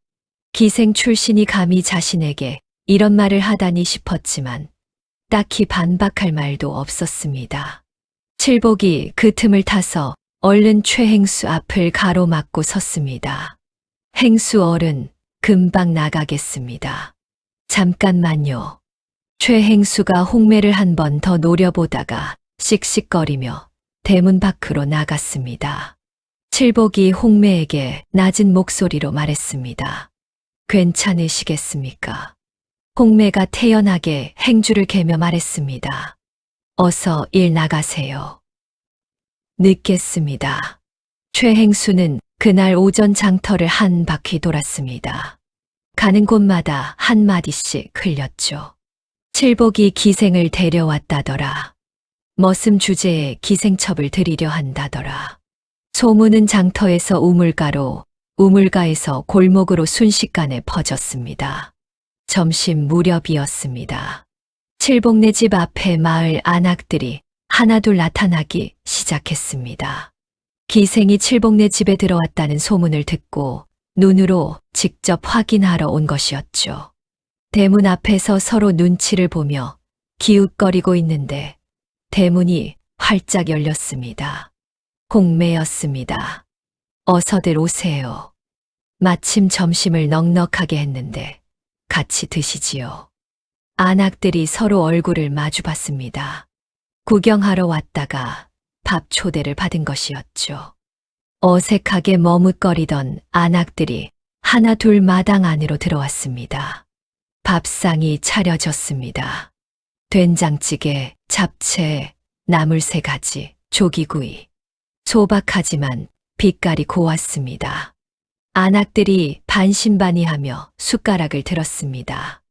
기생 출신이 감히 자신에게 이런 말을 하다니 싶었지만 딱히 반박할 말도 없었습니다. 칠복이 그 틈을 타서 얼른 최행수 앞을 가로막고 섰습니다. 행수 어른, 금방 나가겠습니다. 잠깐만요. 최행수가 홍매를 한 번 더 노려보다가 씩씩거리며 대문 밖으로 나갔습니다. 칠복이 홍매에게 낮은 목소리로 말했습니다. 괜찮으시겠습니까? 홍매가 태연하게 행주를 개며 말했습니다. 어서 일 나가세요. 늦겠습니다. 최행수는 그날 오전 장터를 한 바퀴 돌았습니다. 가는 곳마다 한마디씩 흘렸죠. 칠복이 기생을 데려왔다더라. 머슴 주제에 기생첩을 드리려 한다더라. 소문은 장터에서 우물가로, 우물가에서 골목으로 순식간에 퍼졌습니다. 점심 무렵이었습니다. 칠복네 집 앞에 마을 안악들이 하나둘 나타나기 시작했습니다. 기생이 칠복네 집에 들어왔다는 소문을 듣고 눈으로 직접 확인하러 온 것이었죠. 대문 앞에서 서로 눈치를 보며 기웃거리고 있는데 대문이 활짝 열렸습니다. 홍매였습니다. 어서들 오세요. 마침 점심을 넉넉하게 했는데 같이 드시지요. 안악들이 서로 얼굴을 마주봤습니다. 구경하러 왔다가 밥 초대를 받은 것이었죠. 어색하게 머뭇거리던 안악들이 하나 둘 마당 안으로 들어왔습니다. 밥상이 차려졌습니다. 된장찌개, 잡채, 나물 3가지, 조기구이. 소박하지만 빛깔이 고왔습니다. 안악들이 반신반의하며 숟가락을 들었습니다.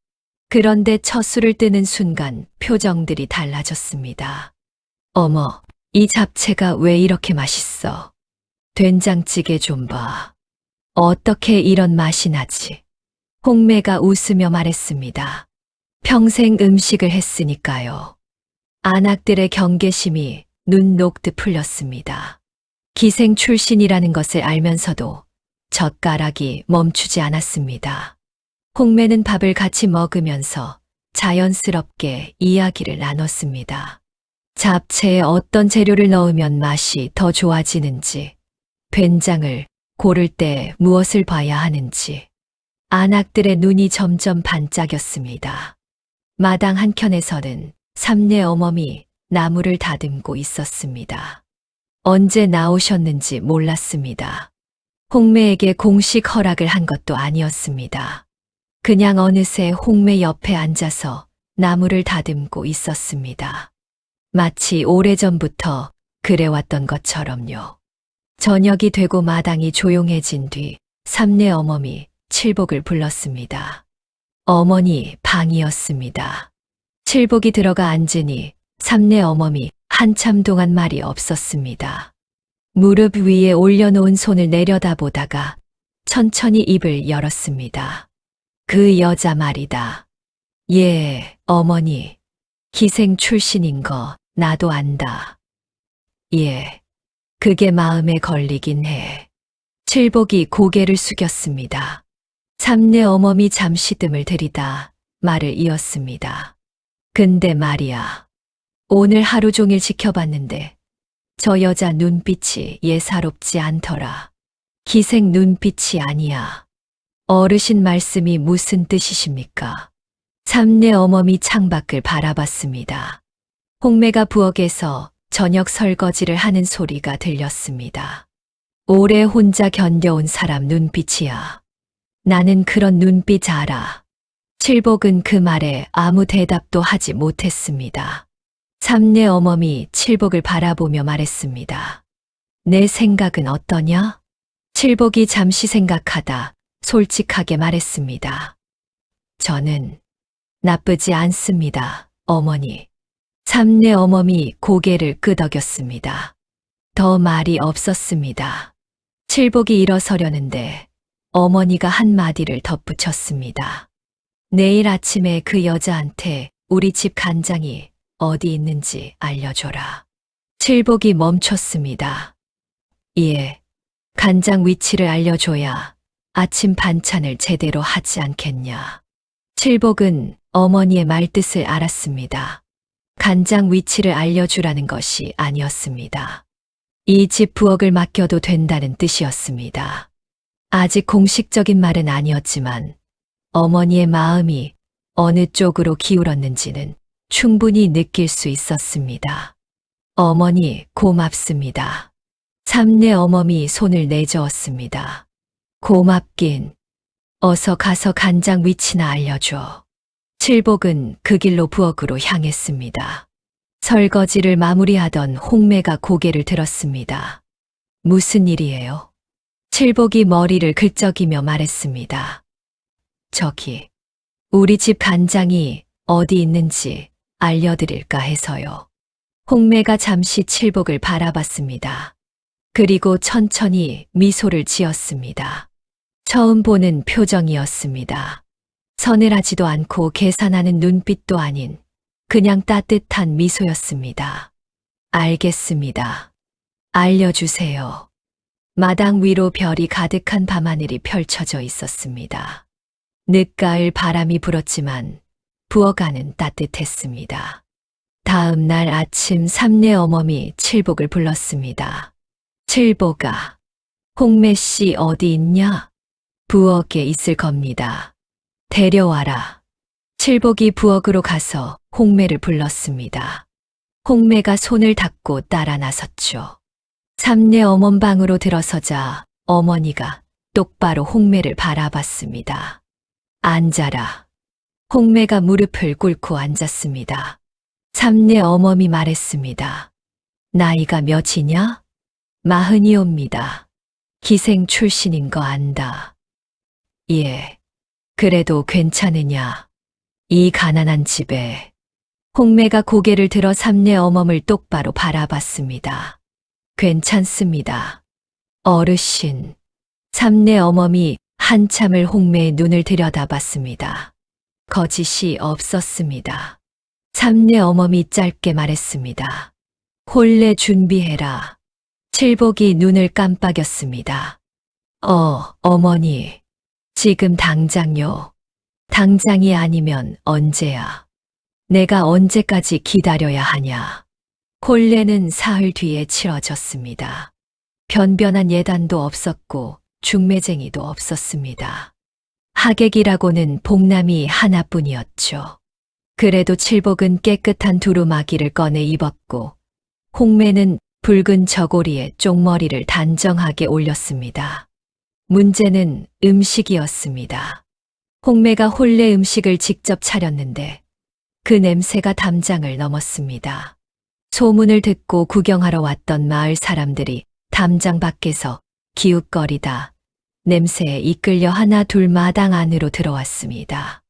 그런데 첫 술을 뜨는 순간 표정들이 달라졌습니다. 어머, 이 잡채가 왜 이렇게 맛있어? 된장찌개 좀 봐. 어떻게 이런 맛이 나지? 홍매가 웃으며 말했습니다. 평생 음식을 했으니까요. 안악들의 경계심이 눈 녹듯 풀렸습니다. 기생 출신이라는 것을 알면서도 젓가락이 멈추지 않았습니다. 홍매는 밥을 같이 먹으면서 자연스럽게 이야기를 나눴습니다. 잡채에 어떤 재료를 넣으면 맛이 더 좋아지는지, 된장을 고를 때 무엇을 봐야 하는지. 안악들의 눈이 점점 반짝였습니다. 마당 한켠에서는 삼내 어멈이 나무를 다듬고 있었습니다. 언제 나오셨는지 몰랐습니다. 홍매에게 공식 허락을 한 것도 아니었습니다. 그냥 어느새 홍매 옆에 앉아서 나무를 다듬고 있었습니다. 마치 오래전부터 그래왔던 것처럼요. 저녁이 되고 마당이 조용해진 뒤 삼내 어멈이 칠복을 불렀습니다. 어머니 방이었습니다. 칠복이 들어가 앉으니 삼내 어멈이 한참 동안 말이 없었습니다. 무릎 위에 올려놓은 손을 내려다보다가 천천히 입을 열었습니다. 그 여자 말이다. 예, 어머니. 기생 출신인 거 나도 안다. 예, 그게 마음에 걸리긴 해. 칠복이 고개를 숙였습니다. 삼내 어멈이 잠시 뜸을 들이다 말을 이었습니다. 근데 말이야. 오늘 하루 종일 지켜봤는데 저 여자 눈빛이 예사롭지 않더라. 기생 눈빛이 아니야. 어르신 말씀이 무슨 뜻이십니까? 삼내 어멈이 창밖을 바라봤습니다. 홍매가 부엌에서 저녁 설거지를 하는 소리가 들렸습니다. 오래 혼자 견뎌온 사람 눈빛이야. 나는 그런 눈빛 알아. 칠복은 그 말에 아무 대답도 하지 못했습니다. 삼내 어멈이 칠복을 바라보며 말했습니다. 내 생각은 어떠냐? 칠복이 잠시 생각하다 솔직하게 말했습니다. 저는 나쁘지 않습니다, 어머니. 삼내 어멈이 고개를 끄덕였습니다. 더 말이 없었습니다. 칠복이 일어서려는데 어머니가 한마디를 덧붙였습니다. 내일 아침에 그 여자한테 우리 집 간장이 어디 있는지 알려줘라. 칠복이 멈췄습니다. 예, 간장 위치를 알려줘야 아침 반찬을 제대로 하지 않겠냐. 칠복은 어머니의 말뜻을 알았습니다. 간장 위치를 알려주라는 것이 아니었습니다. 이 집 부엌을 맡겨도 된다는 뜻이었습니다. 아직 공식적인 말은 아니었지만 어머니의 마음이 어느 쪽으로 기울었는지는 충분히 느낄 수 있었습니다. 어머니 고맙습니다. 삼내 어머니 손을 내저었습니다. 고맙긴. 어서 가서 간장 위치나 알려줘. 칠복은 그 길로 부엌으로 향했습니다. 설거지를 마무리하던 홍매가 고개를 들었습니다. 무슨 일이에요? 칠복이 머리를 긁적이며 말했습니다. 저기, 우리 집 간장이 어디 있는지 알려드릴까 해서요. 홍매가 잠시 칠복을 바라봤습니다. 그리고 천천히 미소를 지었습니다. 처음 보는 표정이었습니다. 서늘하지도 않고 계산하는 눈빛도 아닌 그냥 따뜻한 미소였습니다. 알겠습니다. 알려주세요. 마당 위로 별이 가득한 밤하늘이 펼쳐져 있었습니다. 늦가을 바람이 불었지만 부엌 안은 따뜻했습니다. 다음 날 아침 삼내 어머니 칠복을 불렀습니다. 칠복아, 홍매 씨 어디 있냐? 부엌에 있을 겁니다. 데려와라. 칠복이 부엌으로 가서 홍매를 불렀습니다. 홍매가 손을 닦고 따라 나섰죠. 삼내 어머니 방으로 들어서자 어머니가 똑바로 홍매를 바라봤습니다. 앉아라. 홍매가 무릎을 꿇고 앉았습니다. 삼내 어머니 말했습니다. 나이가 몇이냐? 40이옵니다. 기생 출신인 거 안다. 예. 그래도 괜찮으냐? 이 가난한 집에. 홍매가 고개를 들어 삼내 어멈을 똑바로 바라봤습니다. 괜찮습니다. 어르신. 삼내 어멈이 한참을 홍매의 눈을 들여다봤습니다. 거짓이 없었습니다. 삼내 어멈이 짧게 말했습니다. 혼례 준비해라. 칠복이 눈을 깜빡였습니다. 어머니. 지금 당장요. 당장이 아니면 언제야? 내가 언제까지 기다려야 하냐? 혼례는 사흘 뒤에 치러졌습니다. 변변한 예단도 없었고 중매쟁이도 없었습니다. 하객이라고는 복남이 하나뿐이었죠. 그래도 칠복은 깨끗한 두루마기를 꺼내 입었고 홍매는 붉은 저고리에 쪽머리를 단정하게 올렸습니다. 문제는 음식이었습니다. 홍매가 혼례 음식을 직접 차렸는데 그 냄새가 담장을 넘었습니다. 소문을 듣고 구경하러 왔던 마을 사람들이 담장 밖에서 기웃거리다 냄새에 이끌려 하나 둘 마당 안으로 들어왔습니다.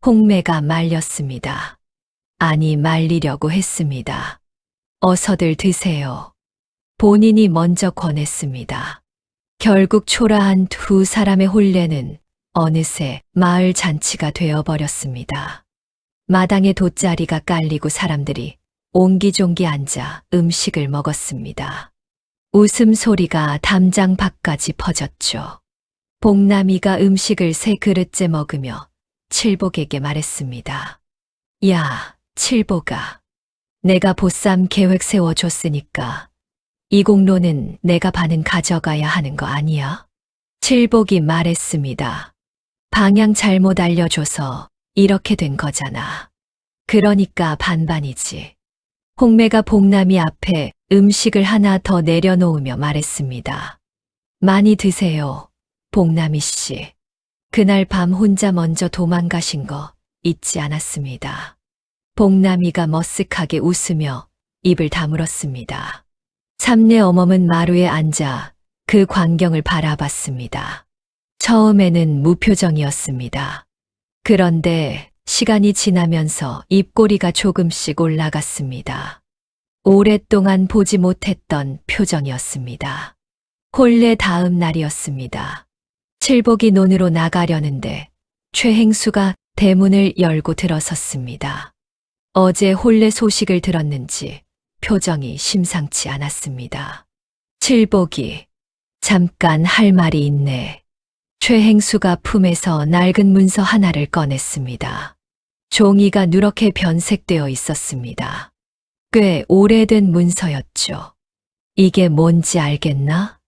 홍매가 말렸습니다. 아니 말리려고 했습니다. 어서들 드세요. 본인이 먼저 권했습니다. 결국 초라한 두 사람의 혼례는 어느새 마을 잔치가 되어버렸습니다. 마당에 돗자리가 깔리고 사람들이 옹기종기 앉아 음식을 먹었습니다. 웃음소리가 담장 밖까지 퍼졌죠. 복남이가 음식을 3그릇째 먹으며 칠복에게 말했습니다. 야, 칠복아. 내가 보쌈 계획 세워줬으니까 이 공로는 내가 반은 가져가야 하는 거 아니야? 칠복이 말했습니다. 방향 잘못 알려줘서 이렇게 된 거잖아. 그러니까 반반이지. 홍매가 복남이 앞에 음식을 하나 더 내려놓으며 말했습니다. 많이 드세요, 복남이 씨. 그날 밤 혼자 먼저 도망가신 거 잊지 않았습니다. 복남이가 머쓱하게 웃으며 입을 다물었습니다. 삼내 어멈은 마루에 앉아 그 광경을 바라봤습니다. 처음에는 무표정이었습니다. 그런데 시간이 지나면서 입꼬리가 조금씩 올라갔습니다. 오랫동안 보지 못했던 표정이었습니다. 혼례 다음 날이었습니다. 칠복이 논으로 나가려는데 최행수가 대문을 열고 들어섰습니다. 어제 혼례 소식을 들었는지 표정이 심상치 않았습니다. 칠복이 잠깐 할 말이 있네. 최행수가 품에서 낡은 문서 하나를 꺼냈습니다. 종이가 누렇게 변색되어 있었습니다. 꽤 오래된 문서였죠. 이게 뭔지 알겠나?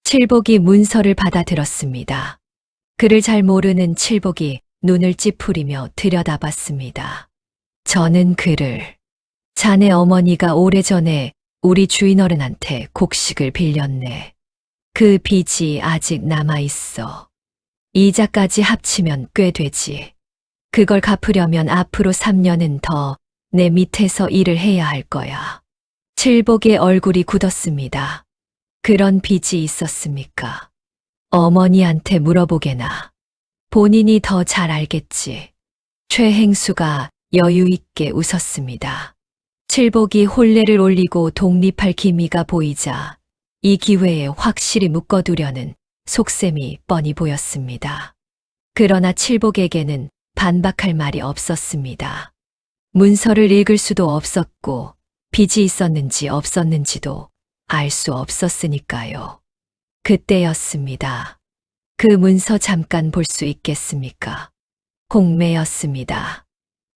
칠복이 문서를 받아들었습니다. 그를 잘 모르는 칠복이 눈을 찌푸리며 들여다봤습니다. 저는 그를 자네 어머니가 오래전에 우리 주인어른한테 곡식을 빌렸네. 그 빚이 아직 남아있어. 이자까지 합치면 꽤 되지. 그걸 갚으려면 앞으로 3년은 더 내 밑에서 일을 해야 할 거야. 칠복의 얼굴이 굳었습니다. 그런 빚이 있었습니까? 어머니한테 물어보게나. 본인이 더 잘 알겠지. 최행수가 여유 있게 웃었습니다. 칠복이 혼례를 올리고 독립할 기미가 보이자 이 기회에 확실히 묶어두려는 속셈이 뻔히 보였습니다. 그러나 칠복에게는 반박할 말이 없었습니다. 문서를 읽을 수도 없었고 빚이 있었는지 없었는지도 알 수 없었으니까요. 그때였습니다. 그 문서 잠깐 볼 수 있겠습니까? 홍매였습니다.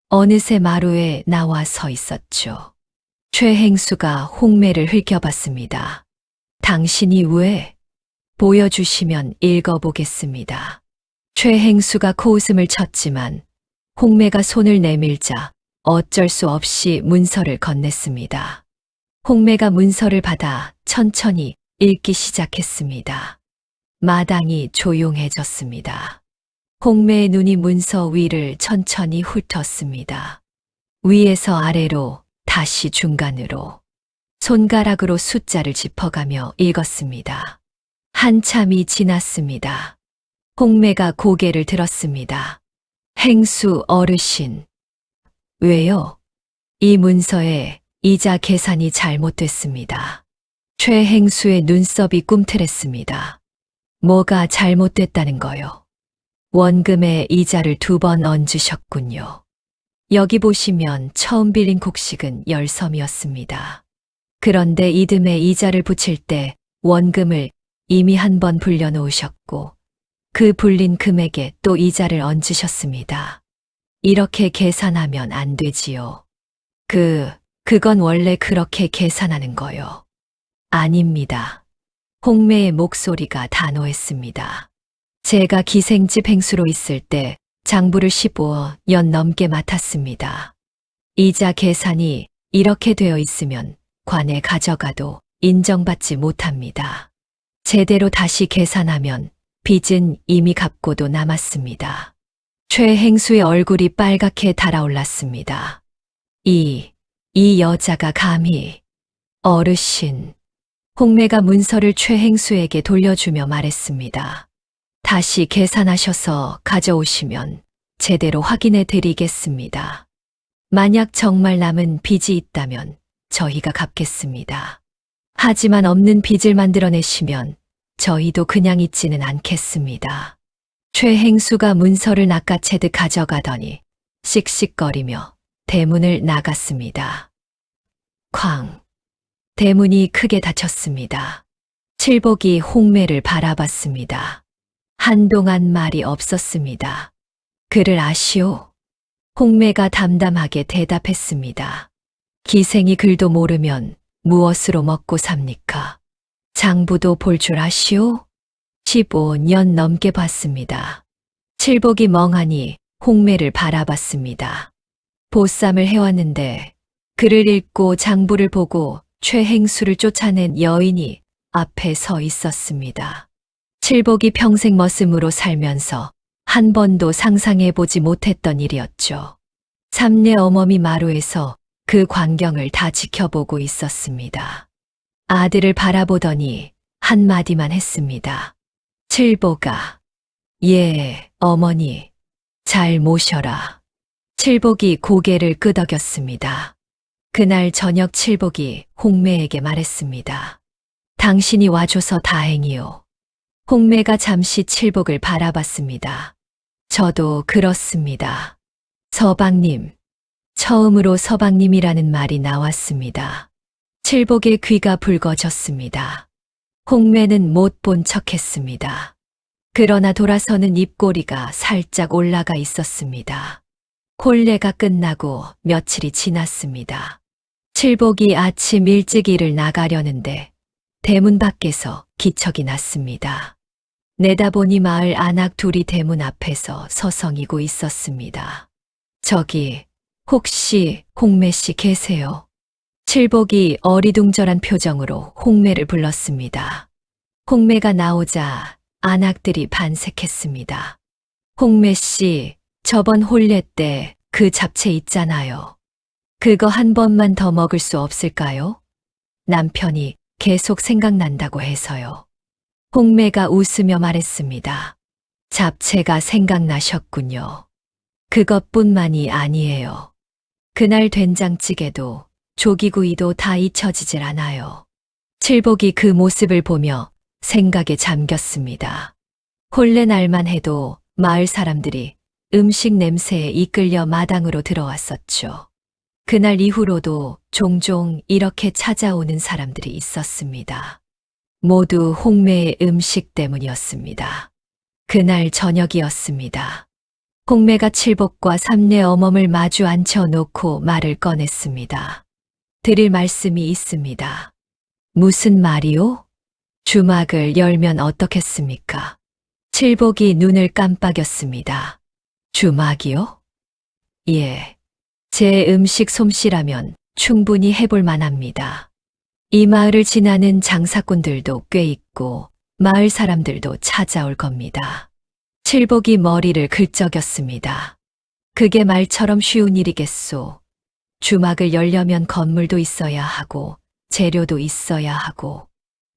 어느새 마루에 나와 서 있었죠. 최행수가 홍매를 흘겨봤습니다. 당신이 왜? 보여주시면 읽어보겠습니다. 최행수가 코웃음을 쳤지만 홍매가 손을 내밀자 어쩔 수 없이 문서를 건넸습니다. 홍매가 문서를 받아 천천히 읽기 시작했습니다. 마당이 조용해졌습니다. 홍매의 눈이 문서 위를 천천히 훑었습니다. 위에서 아래로 다시 중간으로 손가락으로 숫자를 짚어가며 읽었습니다. 한참이 지났습니다. 홍매가 고개를 들었습니다. 행수 어르신. 왜요? 이 문서에 이자 계산이 잘못됐습니다. 최행수의 눈썹이 꿈틀했습니다. 뭐가 잘못됐다는 거요? 원금에 이자를 2번 얹으셨군요. 여기 보시면 처음 빌린 곡식은 10섬이었습니다. 그런데 이듬해 이자를 붙일 때 원금을 이미 1번 불려놓으셨고 그 불린 금액에 또 이자를 얹으셨습니다. 이렇게 계산하면 안 되지요. 그건 원래 그렇게 계산하는 거요. 아닙니다. 홍매의 목소리가 단호했습니다. 제가 기생집 행수로 있을 때 장부를 15년 넘게 맡았습니다. 이자 계산이 이렇게 되어 있으면 관에 가져가도 인정받지 못합니다. 제대로 다시 계산하면 빚은 이미 갚고도 남았습니다. 최행수의 얼굴이 빨갛게 달아올랐습니다. 이 여자가 감히 어르신. 홍매가 문서를 최행수에게 돌려주며 말했습니다. 다시 계산하셔서 가져오시면 제대로 확인해 드리겠습니다. 만약 정말 남은 빚이 있다면 저희가 갚겠습니다. 하지만 없는 빚을 만들어내시면 저희도 그냥 있지는 않겠습니다. 최행수가 문서를 낚아채듯 가져가더니 씩씩거리며 대문을 나갔습니다. 쾅! 대문이 크게 닫혔습니다. 칠복이 홍매를 바라봤습니다. 한동안 말이 없었습니다. 그를 아시오? 홍매가 담담하게 대답했습니다. 기생이 글도 모르면 무엇으로 먹고 삽니까? 장부도 볼 줄 아시오? 15년 넘게 봤습니다. 칠복이 멍하니 홍매를 바라봤습니다. 보쌈을 해왔는데 글을 읽고 장부를 보고 최행수를 쫓아낸 여인이 앞에 서 있었습니다. 칠복이 평생 머슴으로 살면서 한 번도 상상해보지 못했던 일이었죠. 삼례 어머니 마루에서 그 광경을 다 지켜보고 있었습니다. 아들을 바라보더니 한마디만 했습니다. 칠복아. 예, 어머니. 잘 모셔라. 칠복이 고개를 끄덕였습니다. 그날 저녁 칠복이 홍매에게 말했습니다. 당신이 와줘서 다행이요. 홍매가 잠시 칠복을 바라봤습니다. 저도 그렇습니다. 서방님. 처음으로 서방님이라는 말이 나왔습니다. 칠복의 귀가 붉어졌습니다. 홍매는 못 본 척했습니다. 그러나 돌아서는 입꼬리가 살짝 올라가 있었습니다. 혼례가 끝나고 며칠이 지났습니다. 칠복이 아침 일찍 일을 나가려는데 대문 밖에서 기척이 났습니다. 내다보니 마을 안악 둘이 대문 앞에서 서성이고 있었습니다. 저기 혹시 홍매 씨 계세요? 칠복이 어리둥절한 표정으로 홍매를 불렀습니다. 홍매가 나오자 안악들이 반색했습니다. 홍매 씨, 저번 혼례 때 그 잡채 있잖아요. 그거 한 번만 더 먹을 수 없을까요? 남편이 계속 생각난다고 해서요. 홍매가 웃으며 말했습니다. 잡채가 생각나셨군요. 그것뿐만이 아니에요. 그날 된장찌개도 조기구이도 다 잊혀지질 않아요. 칠복이 그 모습을 보며 생각에 잠겼습니다. 혼례 날만 해도 마을 사람들이 음식 냄새에 이끌려 마당으로 들어왔었죠. 그날 이후로도 종종 이렇게 찾아오는 사람들이 있었습니다. 모두 홍매의 음식 때문이었습니다. 그날 저녁이었습니다. 홍매가 칠복과 삼내 어멈을 마주 앉혀놓고 말을 꺼냈습니다. 드릴 말씀이 있습니다. 무슨 말이요? 주막을 열면 어떻겠습니까? 칠복이 눈을 깜빡였습니다. 주막이요? 예. 제 음식 솜씨라면 충분히 해볼 만합니다. 이 마을을 지나는 장사꾼들도 꽤 있고 마을 사람들도 찾아올 겁니다. 칠복이 머리를 긁적였습니다. 그게 말처럼 쉬운 일이겠소. 주막을 열려면 건물도 있어야 하고 재료도 있어야 하고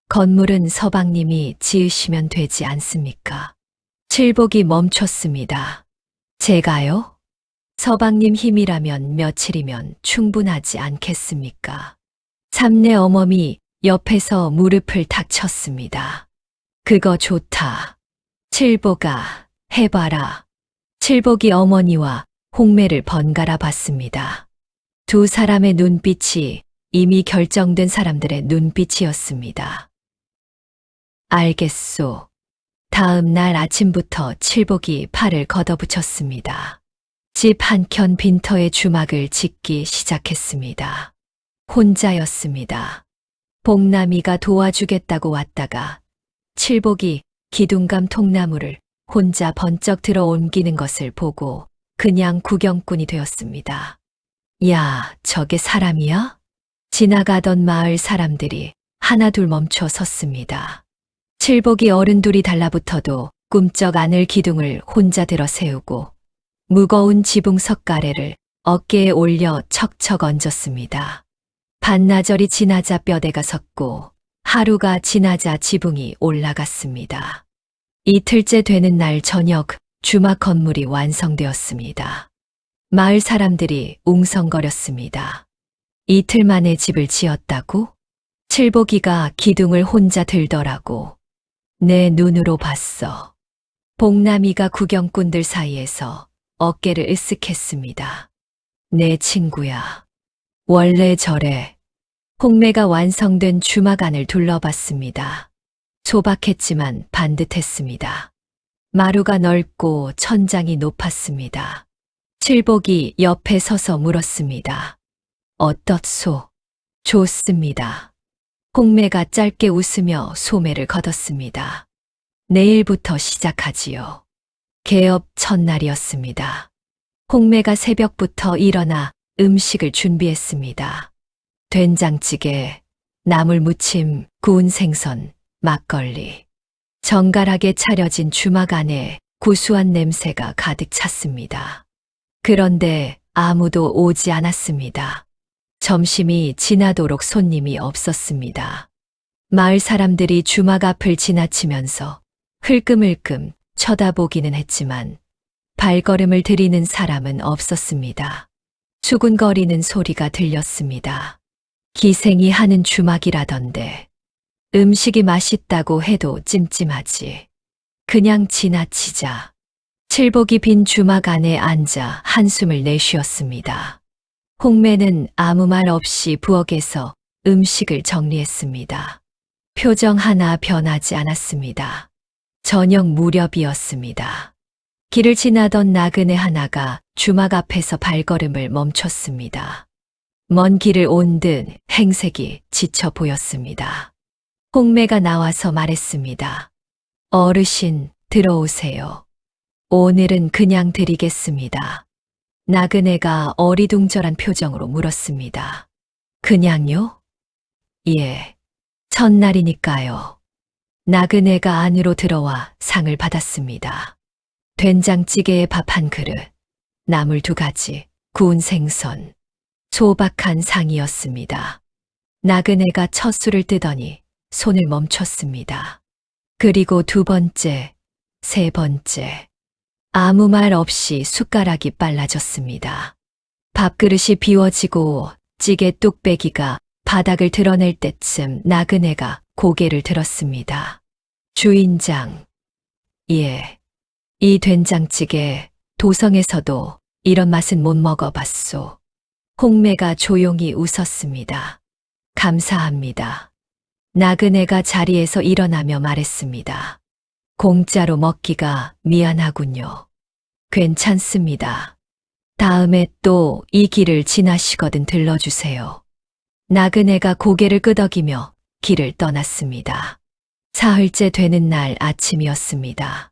건물은 서방님이 지으시면 되지 않습니까? 칠복이 멈췄습니다. 제가요? 서방님 힘이라면 며칠이면 충분하지 않겠습니까? 삼내 어멈이 옆에서 무릎을 탁 쳤습니다. 그거 좋다. 칠복아, 해봐라. 칠복이 어머니와 홍매를 번갈아 봤습니다. 두 사람의 눈빛이 이미 결정된 사람들의 눈빛이었습니다. 알겠소. 다음 날 아침부터 칠복이 팔을 걷어붙였습니다. 집 한켠 빈터에 주막을 짓기 시작했습니다. 혼자였습니다. 복남이가 도와주겠다고 왔다가 칠복이 기둥감 통나무를 혼자 번쩍 들어 옮기는 것을 보고 그냥 구경꾼이 되었습니다. 야, 저게 사람이야? 지나가던 마을 사람들이 하나둘 멈춰 섰습니다. 칠복이 어른둘이 달라붙어도 꿈쩍 않을 기둥을 혼자 들어 세우고 무거운 지붕 석가래를 어깨에 올려 척척 얹었습니다. 반나절이 지나자 뼈대가 섰고 하루가 지나자 지붕이 올라갔습니다. 이틀째 되는 날 저녁 주막 건물이 완성되었습니다. 마을 사람들이 웅성거렸습니다. 이틀 만에 집을 지었다고? 칠복이가 기둥을 혼자 들더라고. 내 눈으로 봤어. 복남이가 구경꾼들 사이에서 어깨를 으쓱했습니다. 내 친구야. 원래 저래. 홍매가 완성된 주막 안을 둘러봤습니다. 소박했지만 반듯했습니다. 마루가 넓고 천장이 높았습니다. 칠복이 옆에 서서 물었습니다. 어떻소? 좋습니다. 홍매가 짧게 웃으며 소매를 걷었습니다. 내일부터 시작하지요. 개업 첫날이었습니다. 홍매가 새벽부터 일어나 음식을 준비했습니다. 된장찌개, 나물무침, 구운 생선, 막걸리. 정갈하게 차려진 주막 안에 구수한 냄새가 가득 찼습니다. 그런데 아무도 오지 않았습니다. 점심이 지나도록 손님이 없었습니다. 마을 사람들이 주막 앞을 지나치면서 흘끔흘끔 쳐다보기는 했지만 발걸음을 들이는 사람은 없었습니다. 수군거리는 소리가 들렸습니다. 기생이 하는 주막이라던데 음식이 맛있다고 해도 찜찜하지. 그냥 지나치자. 칠복이 빈 주막 안에 앉아 한숨을 내쉬었습니다. 홍매는 아무 말 없이 부엌에서 음식을 정리했습니다. 표정 하나 변하지 않았습니다. 저녁 무렵이었습니다. 길을 지나던 나그네 하나가 주막 앞에서 발걸음을 멈췄습니다. 먼 길을 온 듯 행색이 지쳐 보였습니다. 홍매가 나와서 말했습니다. 어르신, 들어오세요. 오늘은 그냥 드리겠습니다. 나그네가 어리둥절한 표정으로 물었습니다. 그냥요? 예, 첫날이니까요. 나그네가 안으로 들어와 상을 받았습니다. 된장찌개에 밥 한 그릇, 나물 2가지, 구운 생선, 소박한 상이었습니다. 나그네가 첫 술을 뜨더니 손을 멈췄습니다. 그리고 2번째, 3번째, 아무 말 없이 숟가락이 빨라졌습니다. 밥그릇이 비워지고 찌개 뚝배기가 바닥을 드러낼 때쯤 나그네가 고개를 들었습니다. 주인장, 예, 이 된장찌개 도성에서도 이런 맛은 못 먹어봤소. 홍매가 조용히 웃었습니다. 감사합니다. 나그네가 자리에서 일어나며 말했습니다. 공짜로 먹기가 미안하군요. 괜찮습니다. 다음에 또 이 길을 지나시거든 들러주세요. 나그네가 고개를 끄덕이며 길을 떠났습니다. 사흘째 되는 날 아침이었습니다.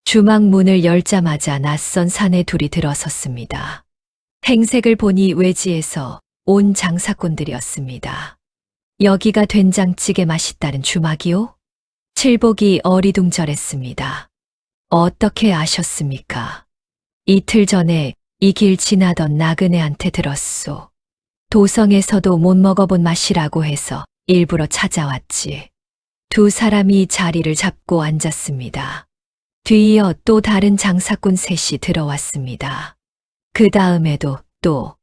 주막 문을 열자마자 낯선 사내 둘이 들어섰습니다. 행색을 보니 외지에서 온 장사꾼들이었습니다. 여기가 된장찌개 맛있다는 주막이요? 칠복이 어리둥절했습니다. 어떻게 아셨습니까? 이틀 전에 이 길 지나던 나그네한테 들었소. 도성에서도 못 먹어본 맛이라고 해서 일부러 찾아왔지. 2 사람이 자리를 잡고 앉았습니다. 뒤이어 또 다른 장사꾼 3이 들어왔습니다. 그 다음에도 또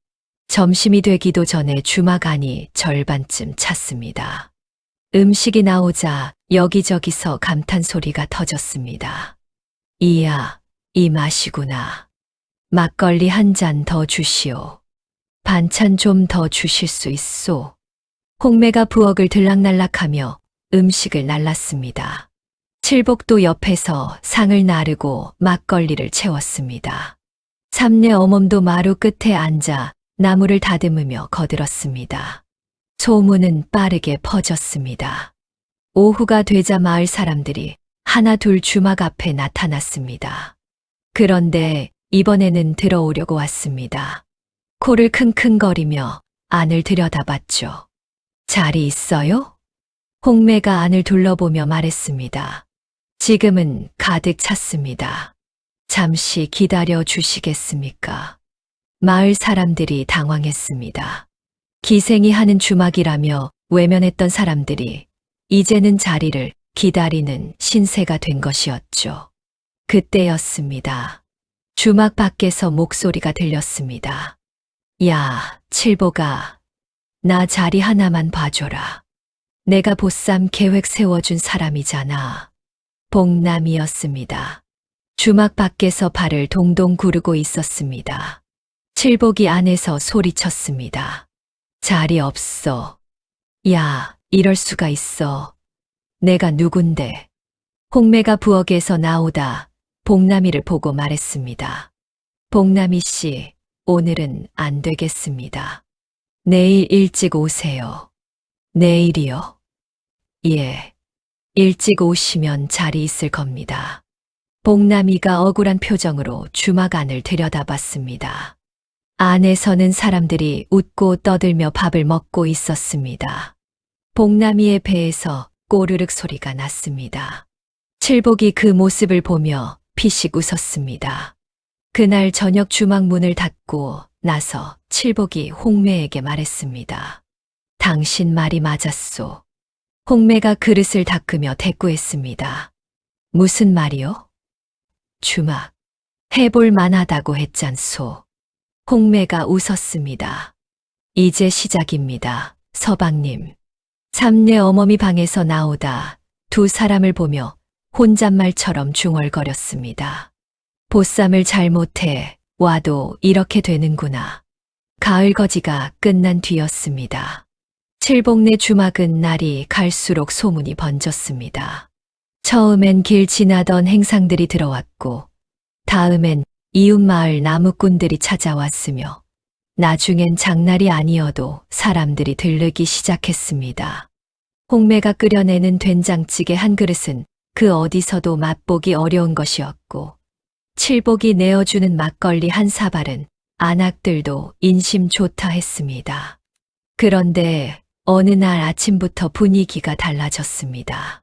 점심이 되기도 전에 주막 안이 절반쯤 찼습니다. 음식이 나오자 여기저기서 감탄 소리가 터졌습니다. 이야, 이 맛이구나. 막걸리 한 잔 더 주시오. 반찬 좀 더 주실 수 있소. 홍매가 부엌을 들락날락하며 음식을 날랐습니다. 칠복도 옆에서 상을 나르고 막걸리를 채웠습니다. 삼내 어멈도 마루 끝에 앉아 나무를 다듬으며 거들었습니다. 소문은 빠르게 퍼졌습니다. 오후가 되자 마을 사람들이 하나 둘 주막 앞에 나타났습니다. 그런데 이번에는 들어오려고 왔습니다. 코를 킁킁거리며 안을 들여다봤죠. 자리 있어요? 홍매가 안을 둘러보며 말했습니다. 지금은 가득 찼습니다. 잠시 기다려 주시겠습니까? 마을 사람들이 당황했습니다. 기생이 하는 주막이라며 외면했던 사람들이 이제는 자리를 기다리는 신세가 된 것이었죠. 그때였습니다. 주막 밖에서 목소리가 들렸습니다. 야, 칠보가, 나 자리 하나만 봐줘라. 내가 보쌈 계획 세워준 사람이잖아. 복남이었습니다. 주막 밖에서 발을 동동 구르고 있었습니다. 칠복이 안에서 소리쳤습니다. 자리 없어. 야, 이럴 수가 있어. 내가 누군데. 홍매가 부엌에서 나오다 복남이를 보고 말했습니다. 복남이 씨, 오늘은 안 되겠습니다. 내일 일찍 오세요. 내일이요? 예. 일찍 오시면 자리 있을 겁니다. 복남이가 억울한 표정으로 주막 안을 들여다봤습니다. 안에서는 사람들이 웃고 떠들며 밥을 먹고 있었습니다. 복남이의 배에서 꼬르륵 소리가 났습니다. 칠복이 그 모습을 보며 피식 웃었습니다. 그날 저녁 주막 문을 닫고 나서 칠복이 홍매에게 말했습니다. 당신 말이 맞았소. 홍매가 그릇을 닦으며 대꾸했습니다. 무슨 말이요? 주막. 해볼 만하다고 했잖소. 홍매가 웃었습니다. 이제 시작입니다, 서방님. 삼내 어머니 방에서 나오다 2 사람을 보며 혼잣말처럼 중얼거렸습니다. 보쌈을 잘못해 와도 이렇게 되는구나. 가을거지가 끝난 뒤였습니다. 칠복내 주막은 날이 갈수록 소문이 번졌습니다. 처음엔 길 지나던 행상들이 들어왔고, 다음엔 이웃마을 나무꾼들이 찾아왔으며, 나중엔 장날이 아니어도 사람들이 들르기 시작했습니다. 홍매가 끓여내는 된장찌개 한 그릇은 그 어디서도 맛보기 어려운 것이었고, 칠복이 내어주는 막걸리 한 사발은 안악들도 인심 좋다 했습니다. 그런데 어느 날 아침부터 분위기가 달라졌습니다.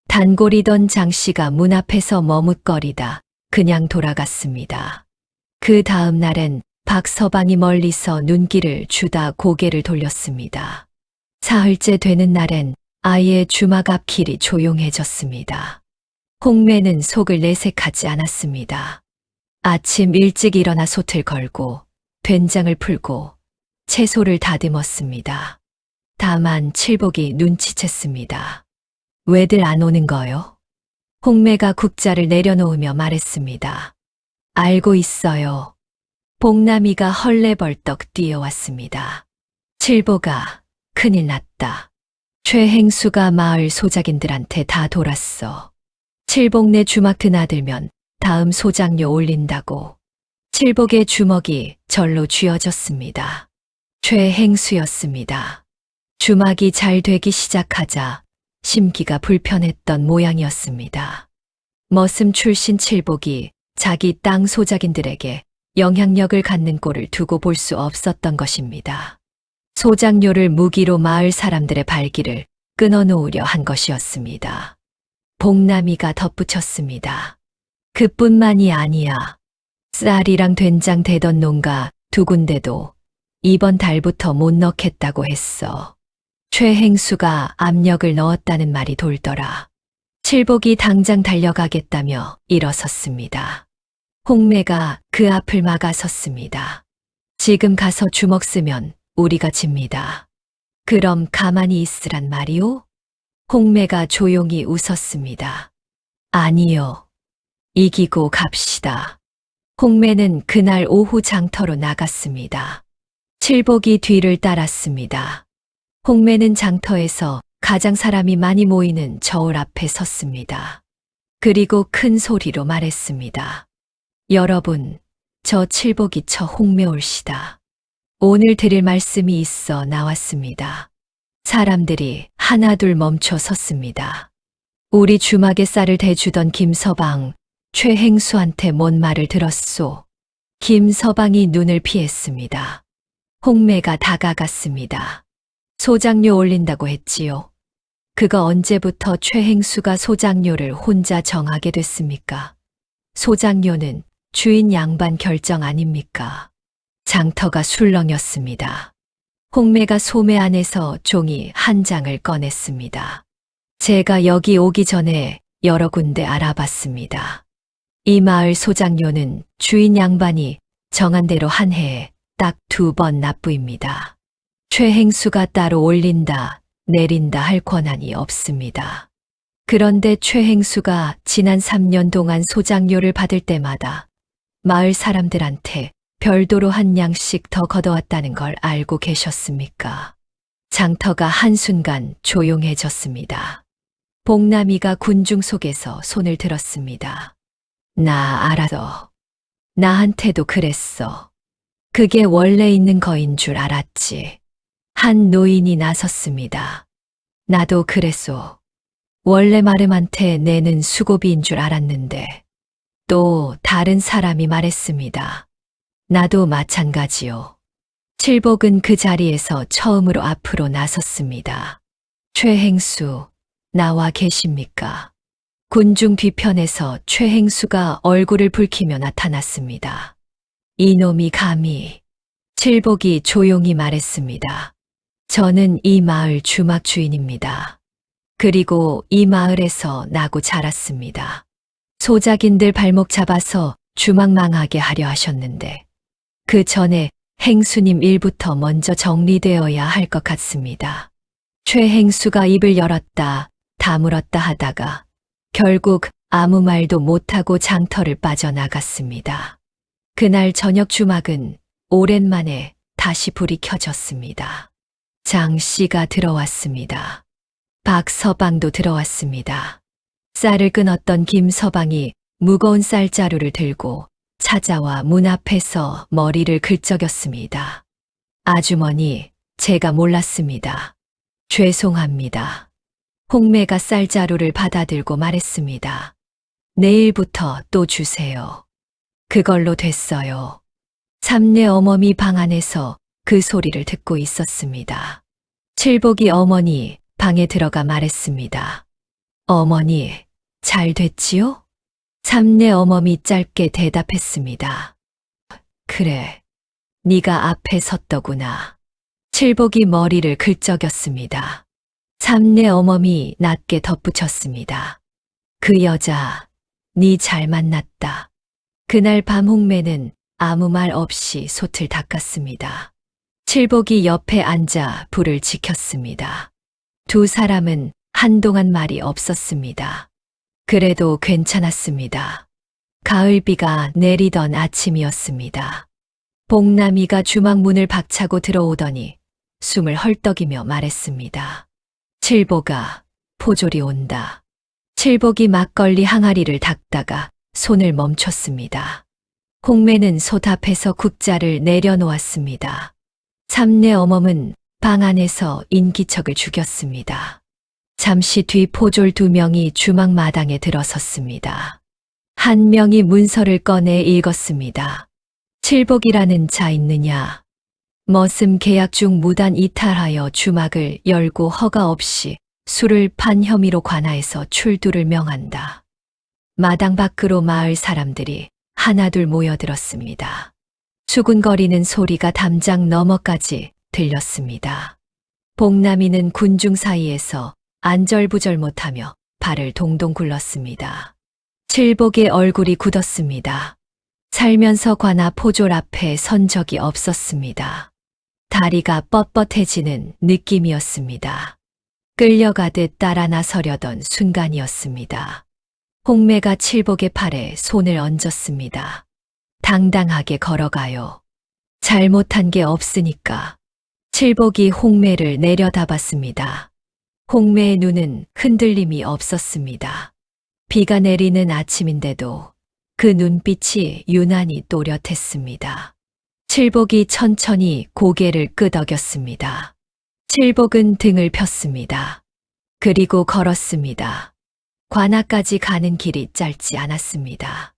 단골이던 장씨가 문 앞에서 머뭇거리다 그냥 돌아갔습니다. 그 다음 날엔 박서방이 멀리서 눈길을 주다 고개를 돌렸습니다. 사흘째 되는 날엔 아예 주막 앞 길이 조용해졌습니다. 홍매는 속을 내색하지 않았습니다. 아침 일찍 일어나 솥을 걸고 된장을 풀고 채소를 다듬었습니다. 다만 칠복이 눈치챘습니다. 왜들 안 오는 거요? 홍매가 국자를 내려놓으며 말했습니다. 알고 있어요. 복남이가 헐레벌떡 뛰어왔습니다. 칠보가 큰일 났다. 최행수가 마을 소작인들한테 다 돌았어. 칠복네 주막 드나들면 다음 소장료 올린다고. 칠복의 주먹이 절로 쥐어졌습니다. 최행수였습니다. 주막이 잘 되기 시작하자 심기가 불편했던 모양이었습니다. 머슴 출신 칠복이 자기 땅 소작인들에게 영향력을 갖는 꼴을 두고 볼 수 없었던 것입니다. 소장료를 무기로 마을 사람들의 발길을 끊어놓으려 한 것이었습니다. 복남이가 덧붙였습니다. 그뿐만이 아니야. 쌀이랑 된장 대던 농가 두 군데도 이번 달부터 못 넣겠다고 했어. 최행수가 압력을 넣었다는 말이 돌더라. 칠복이 당장 달려가겠다며 일어섰습니다. 홍매가 그 앞을 막아섰습니다. 지금 가서 주먹 쓰면 우리가 집니다. 그럼 가만히 있으란 말이오? 홍매가 조용히 웃었습니다. 아니요. 이기고 갑시다. 홍매는 그날 오후 장터로 나갔습니다. 칠복이 뒤를 따랐습니다. 홍매는 장터에서 가장 사람이 많이 모이는 저울 앞에 섰습니다. 그리고 큰 소리로 말했습니다. 여러분, 저 칠복이 저 홍매올시다. 오늘 드릴 말씀이 있어 나왔습니다. 사람들이 하나둘 멈춰 섰습니다. 우리 주막에 쌀을 대주던 김서방, 최행수한테 뭔 말을 들었소? 김서방이 눈을 피했습니다. 홍매가 다가갔습니다. 소장료 올린다고 했지요. 그거 언제부터 최행수가 소장료를 혼자 정하게 됐습니까? 소장료는 주인 양반 결정 아닙니까? 장터가 술렁였습니다. 홍매가 소매 안에서 종이 한 장을 꺼냈습니다. 제가 여기 오기 전에 여러 군데 알아봤습니다. 이 마을 소장료는 주인 양반이 정한 대로 한 해에 딱 2번 납부입니다. 최행수가 따로 올린다, 내린다 할 권한이 없습니다. 그런데 최행수가 지난 3년 동안 소장료를 받을 때마다 마을 사람들한테 별도로 한 양씩 더 걷어왔다는 걸 알고 계셨습니까? 장터가 한순간 조용해졌습니다. 복남이가 군중 속에서 손을 들었습니다. 나 알아서. 나한테도 그랬어. 그게 원래 있는 거인 줄 알았지. 한 노인이 나섰습니다. 나도 그랬소. 원래 마름한테 내는 수고비인 줄 알았는데 또 다른 사람이 말했습니다. 나도 마찬가지요. 칠복은 그 자리에서 처음으로 앞으로 나섰습니다. 최행수, 나와 계십니까? 군중 뒤편에서 최행수가 얼굴을 붉히며 나타났습니다. 이놈이 감히. 칠복이 조용히 말했습니다. 저는 이 마을 주막 주인입니다. 그리고 이 마을에서 나고 자랐습니다. 소작인들 발목 잡아서 주막 망하게 하려 하셨는데 그 전에 행수님 일부터 먼저 정리되어야 할 것 같습니다. 최행수가 입을 열었다 다물었다 하다가 결국 아무 말도 못하고 장터를 빠져나갔습니다. 그날 저녁 주막은 오랜만에 다시 불이 켜졌습니다. 장 씨가 들어왔습니다. 박서방도 들어왔습니다. 쌀을 끊었던 김서방이 무거운 쌀자루를 들고 찾아와 문 앞에서 머리를 긁적였습니다. 아주머니, 제가 몰랐습니다. 죄송합니다. 홍매가 쌀자루를 받아들고 말했습니다. 내일부터 또 주세요. 그걸로 됐어요. 삼내 어머니 방 안에서 그 소리를 듣고 있었습니다. 칠복이 어머니 방에 들어가 말했습니다. 어머니, 잘 됐지요? 삼내 어머니 짧게 대답했습니다. 그래, 네가 앞에 섰더구나. 칠복이 머리를 긁적였습니다. 삼내 어머니 낮게 덧붙였습니다. 그 여자, 네 잘 만났다. 그날 밤 홍매는 아무 말 없이 솥을 닦았습니다. 칠복이 옆에 앉아 불을 지켰습니다. 두 사람은 한동안 말이 없었습니다. 그래도 괜찮았습니다. 가을비가 내리던 아침이었습니다. 복남이가 주막 문을 박차고 들어오더니 숨을 헐떡이며 말했습니다. 칠복아, 포졸이 온다. 칠복이 막걸리 항아리를 닦다가 손을 멈췄습니다. 홍매는 솥 앞에서 국자를 내려놓았습니다. 삼내 어멈은 방 안에서 인기척을 죽였습니다. 잠시 뒤 포졸 2명이 주막 마당에 들어섰습니다. 한 명이 문서를 꺼내 읽었습니다. 칠복이라는 자 있느냐? 머슴 계약 중 무단 이탈하여 주막을 열고 허가 없이 술을 판 혐의로 관하에서 출두를 명한다. 마당 밖으로 마을 사람들이 하나둘 모여들었습니다. 수군거리는 소리가 담장 너머까지 들렸습니다. 복남이는 군중 사이에서 안절부절 못하며 발을 동동 굴렀습니다. 칠복의 얼굴이 굳었습니다. 살면서 관아 포졸 앞에 선 적이 없었습니다. 다리가 뻣뻣해지는 느낌이었습니다. 끌려가듯 따라 나서려던 순간이었습니다. 홍매가 칠복의 팔에 손을 얹었습니다. 당당하게 걸어가요. 잘못한 게 없으니까. 칠복이 홍매를 내려다봤습니다. 홍매의 눈은 흔들림이 없었습니다. 비가 내리는 아침인데도 그 눈빛이 유난히 또렷했습니다. 칠복이 천천히 고개를 끄덕였습니다. 칠복은 등을 폈습니다. 그리고 걸었습니다. 관아까지 가는 길이 짧지 않았습니다.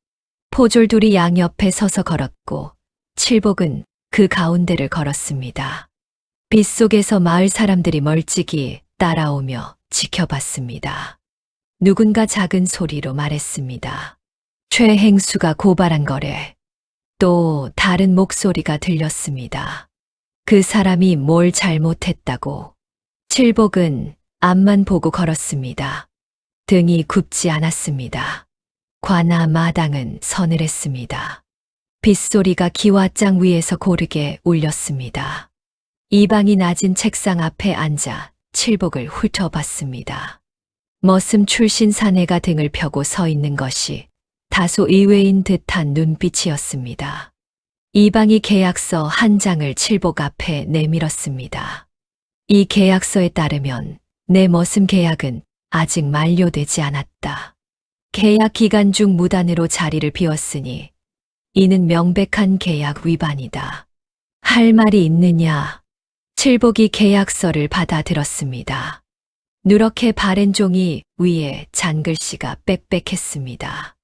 포졸 둘이 양옆에 서서 걸었고 칠복은 그 가운데를 걸었습니다. 빗속에서 마을 사람들이 멀찍이 따라오며 지켜봤습니다. 누군가 작은 소리로 말했습니다. 최행수가 고발한 거래. 또 다른 목소리가 들렸습니다. 그 사람이 뭘 잘못했다고. 칠복은 앞만 보고 걸었습니다. 등이 굽지 않았습니다. 관아 마당은 서늘했습니다. 빗소리가 기와장 위에서 고르게 울렸습니다. 이방이 낮은 책상 앞에 앉아 칠복을 훑어봤습니다. 머슴 출신 사내가 등을 펴고 서 있는 것이 다소 의외인 듯한 눈빛이었습니다. 이방이 계약서 한 장을 칠복 앞에 내밀었습니다. 이 계약서에 따르면 내 머슴 계약은 아직 만료되지 않았다. 계약 기간 중 무단으로 자리를 비웠으니 이는 명백한 계약 위반이다. 할 말이 있느냐? 칠복이 계약서를 받아들었습니다. 누렇게 바랜 종이 위에 잔글씨가 빽빽했습니다.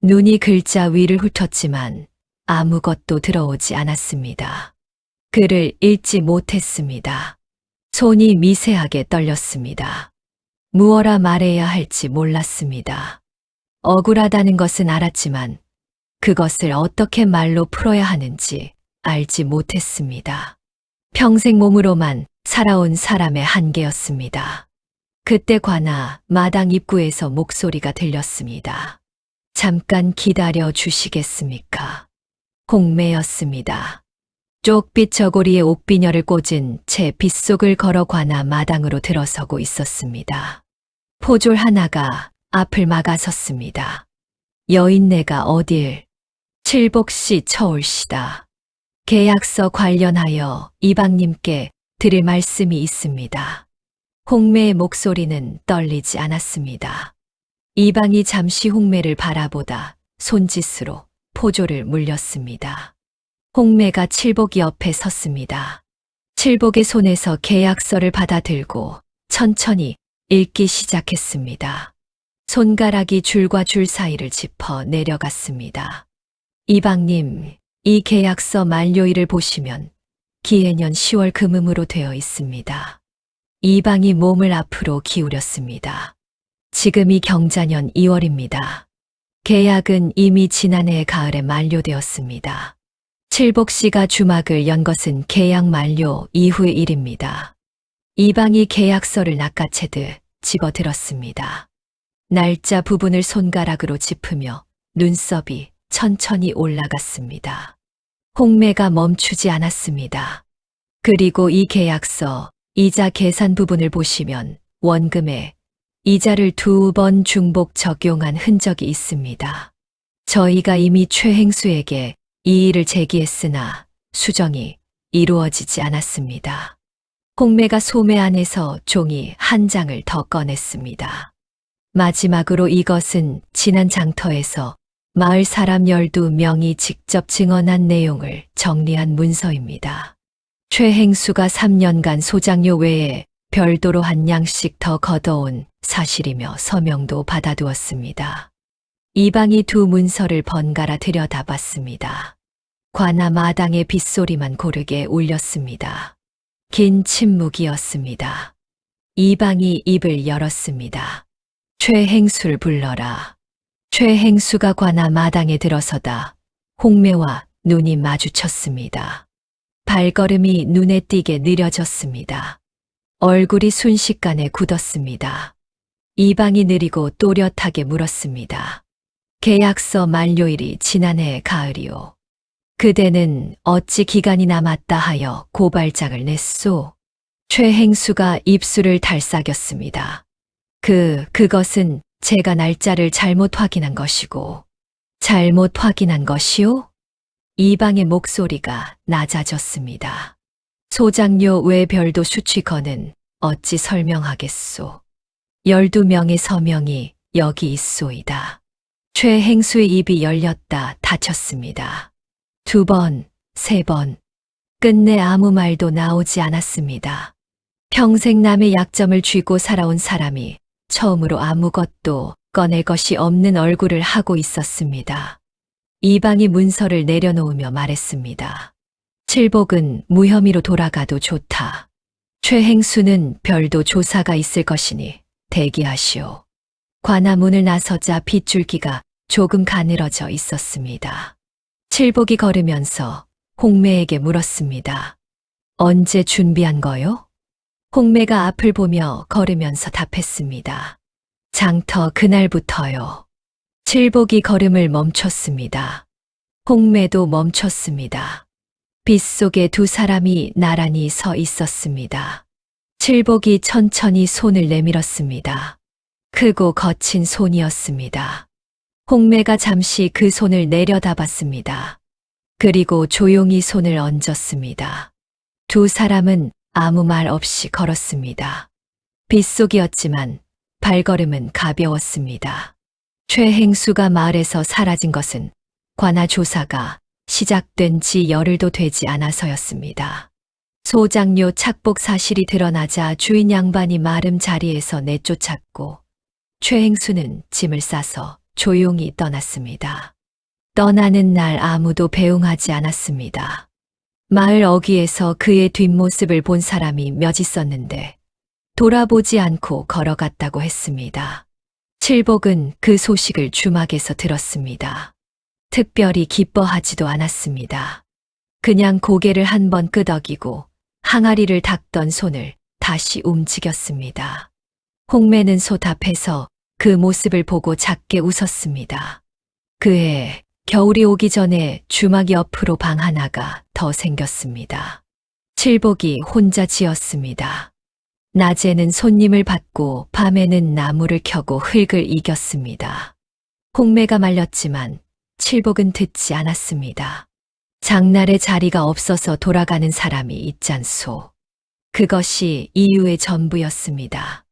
눈이 글자 위를 훑었지만 아무것도 들어오지 않았습니다. 글을 읽지 못했습니다. 손이 미세하게 떨렸습니다. 무어라 말해야 할지 몰랐습니다. 억울하다는 것은 알았지만 그것을 어떻게 말로 풀어야 하는지 알지 못했습니다. 평생 몸으로만 살아온 사람의 한계였습니다. 그때 관아 마당 입구에서 목소리가 들렸습니다. 잠깐 기다려 주시겠습니까? 홍매였습니다. 쪽빛 저고리에 옥비녀를 꽂은 채 빗속을 걸어 관아 마당으로 들어서고 있었습니다. 포졸 하나가 앞을 막아섰습니다. 여인네가 어딜? 칠복씨 처올시다. 계약서 관련하여 이방님께 드릴 말씀이 있습니다. 홍매의 목소리는 떨리지 않았습니다. 이방이 잠시 홍매를 바라보다 손짓으로 포조를 물렸습니다. 홍매가 칠복이 옆에 섰습니다. 칠복의 손에서 계약서를 받아들고 천천히 읽기 시작했습니다. 손가락이 줄과 줄 사이를 짚어 내려갔습니다. 이방님, 이 계약서 만료일을 보시면 기해년 10월 금음으로 되어 있습니다. 이방이 몸을 앞으로 기울였습니다. 지금이 경자년 2월입니다. 계약은 이미 지난해 가을에 만료되었습니다. 칠복 씨가 주막을 연 것은 계약 만료 이후의 일입니다. 이방이 계약서를 낚아채듯 집어들었습니다. 날짜 부분을 손가락으로 짚으며 눈썹이 천천히 올라갔습니다. 홍매가 멈추지 않았습니다. 그리고 이 계약서, 이자 계산 부분을 보시면 원금에 이자를 2번 중복 적용한 흔적이 있습니다. 저희가 이미 최행수에게 이 일을 제기했으나 수정이 이루어지지 않았습니다. 홍매가 소매 안에서 종이 한 장을 더 꺼냈습니다. 마지막으로 이것은 지난 장터에서 마을 사람 12명이 직접 증언한 내용을 정리한 문서입니다. 최행수가 3년간 소장료 외에 별도로 한 양씩 더 걷어온 사실이며 서명도 받아두었습니다. 이방이 두 문서를 번갈아 들여다봤습니다. 관아 마당의 빗소리만 고르게 울렸습니다. 긴 침묵이었습니다. 이방이 입을 열었습니다. 최행수를 불러라. 최행수가 관아 마당에 들어서다 홍매와 눈이 마주쳤습니다. 발걸음이 눈에 띄게 느려졌습니다. 얼굴이 순식간에 굳었습니다. 이방이 느리고 또렷하게 물었습니다. 계약서 만료일이 지난해 가을이오. 그대는 어찌 기간이 남았다 하여 고발장을 냈소? 최행수가 입술을 달싹였습니다. 그것은 제가 날짜를 잘못 확인한 것이고. 잘못 확인한 것이요? 이방의 목소리가 낮아졌습니다. 소장료 외 별도 수취건은 어찌 설명하겠소. 12명의 서명이 여기 있소이다. 최행수의 입이 열렸다 닫혔습니다. 2번, 3번. 끝내 아무 말도 나오지 않았습니다. 평생 남의 약점을 쥐고 살아온 사람이 처음으로 아무것도 꺼낼 것이 없는 얼굴을 하고 있었습니다. 이방이 문서를 내려놓으며 말했습니다. 칠복은 무혐의로 돌아가도 좋다. 최행수는 별도 조사가 있을 것이니 대기하시오. 관아문을 나서자 빗줄기가 조금 가늘어져 있었습니다. 칠복이 걸으면서 홍매에게 물었습니다. 언제 준비한 거요? 홍매가 앞을 보며 걸으면서 답했습니다. 장터 그날부터요. 칠복이 걸음을 멈췄습니다. 홍매도 멈췄습니다. 빗속에 두 사람이 나란히 서 있었습니다. 칠복이 천천히 손을 내밀었습니다. 크고 거친 손이었습니다. 홍매가 잠시 그 손을 내려다봤습니다. 그리고 조용히 손을 얹었습니다. 두 사람은 아무 말 없이 걸었습니다. 빗속이었지만 발걸음은 가벼웠습니다. 최행수가 마을에서 사라진 것은 관아 조사가 시작된 지 열흘도 되지 않아서였습니다. 소장료 착복 사실이 드러나자 주인 양반이 마름 자리에서 내쫓았고 최행수는 짐을 싸서 조용히 떠났습니다. 떠나는 날 아무도 배웅하지 않았습니다. 마을 어귀에서 그의 뒷모습을 본 사람이 몇 있었는데 돌아보지 않고 걸어갔다고 했습니다. 칠복은 그 소식을 주막에서 들었습니다. 특별히 기뻐하지도 않았습니다. 그냥 고개를 한번 끄덕이고 항아리를 닦던 손을 다시 움직였습니다. 홍매는 소답해서 그 모습을 보고 작게 웃었습니다. 그해 겨울이 오기 전에 주막 옆으로 방 하나가 더 생겼습니다. 칠복이 혼자 지었습니다. 낮에는 손님을 받고 밤에는 나무를 켜고 흙을 이겼습니다. 홍매가 말렸지만 칠복은 듣지 않았습니다. 장날에 자리가 없어서 돌아가는 사람이 있잖소. 그것이 이유의 전부였습니다.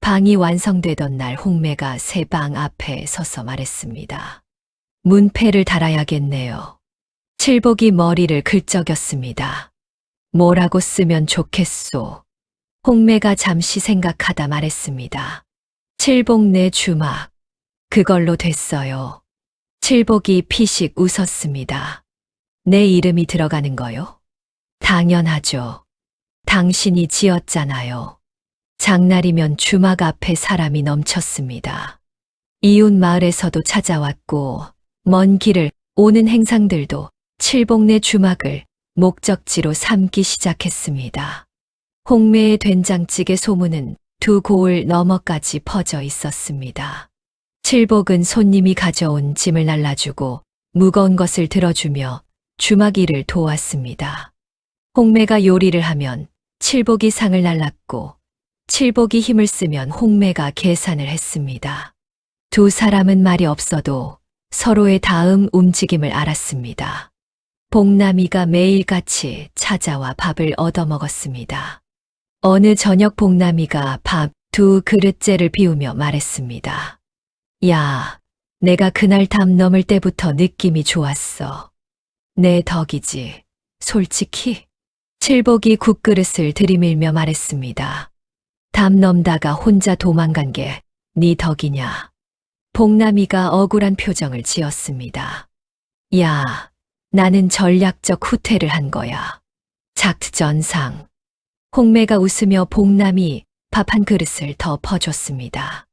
방이 완성되던 날 홍매가 새 방 앞에 서서 말했습니다. 문패를 달아야겠네요. 칠복이 머리를 긁적였습니다. 뭐라고 쓰면 좋겠소? 홍매가 잠시 생각하다 말했습니다. 칠복 내 주막. 그걸로 됐어요. 칠복이 피식 웃었습니다. 내 이름이 들어가는 거요? 당연하죠. 당신이 지었잖아요. 장날이면 주막 앞에 사람이 넘쳤습니다. 이웃 마을에서도 찾아왔고 먼 길을 오는 행상들도 칠복내 주막을 목적지로 삼기 시작했습니다. 홍매의 된장찌개 소문은 두 고을 너머까지 퍼져 있었습니다. 칠복은 손님이 가져온 짐을 날라주고 무거운 것을 들어주며 주막 일을 도왔습니다. 홍매가 요리를 하면 칠복이 상을 날랐고 칠복이 힘을 쓰면 홍매가 계산을 했습니다. 두 사람은 말이 없어도 서로의 다음 움직임을 알았습니다. 복남이가 매일같이 찾아와 밥을 얻어먹었습니다. 어느 저녁 복남이가 밥 두 그릇째를 비우며 말했습니다. 야, 내가 그날 담 넘을 때부터 느낌이 좋았어. 내 덕이지, 솔직히. 칠복이 국그릇을 들이밀며 말했습니다. 담 넘다가 혼자 도망간 게 네 덕이냐. 복남이가 억울한 표정을 지었습니다. 야, 나는 전략적 후퇴를 한 거야. 작전상. 홍매가 웃으며 복남이 밥 한 그릇을 더 퍼줬습니다.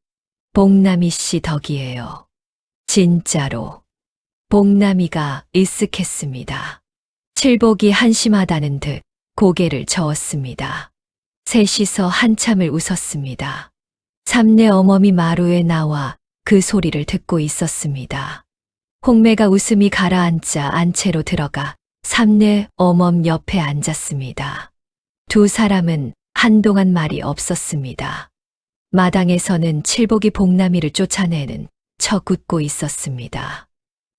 복남이 씨 덕이에요. 진짜로. 복남이가 으쓱했습니다. 칠복이 한심하다는 듯 고개를 저었습니다. 셋이서 한참을 웃었습니다. 삼내 어머니 마루에 나와 그 소리를 듣고 있었습니다. 홍매가 웃음이 가라앉자 안채로 들어가 삼내 어멈 옆에 앉았습니다. 두 사람은 한동안 말이 없었습니다. 마당에서는 칠복이 복남이를 쫓아내는 척 웃고 있었습니다.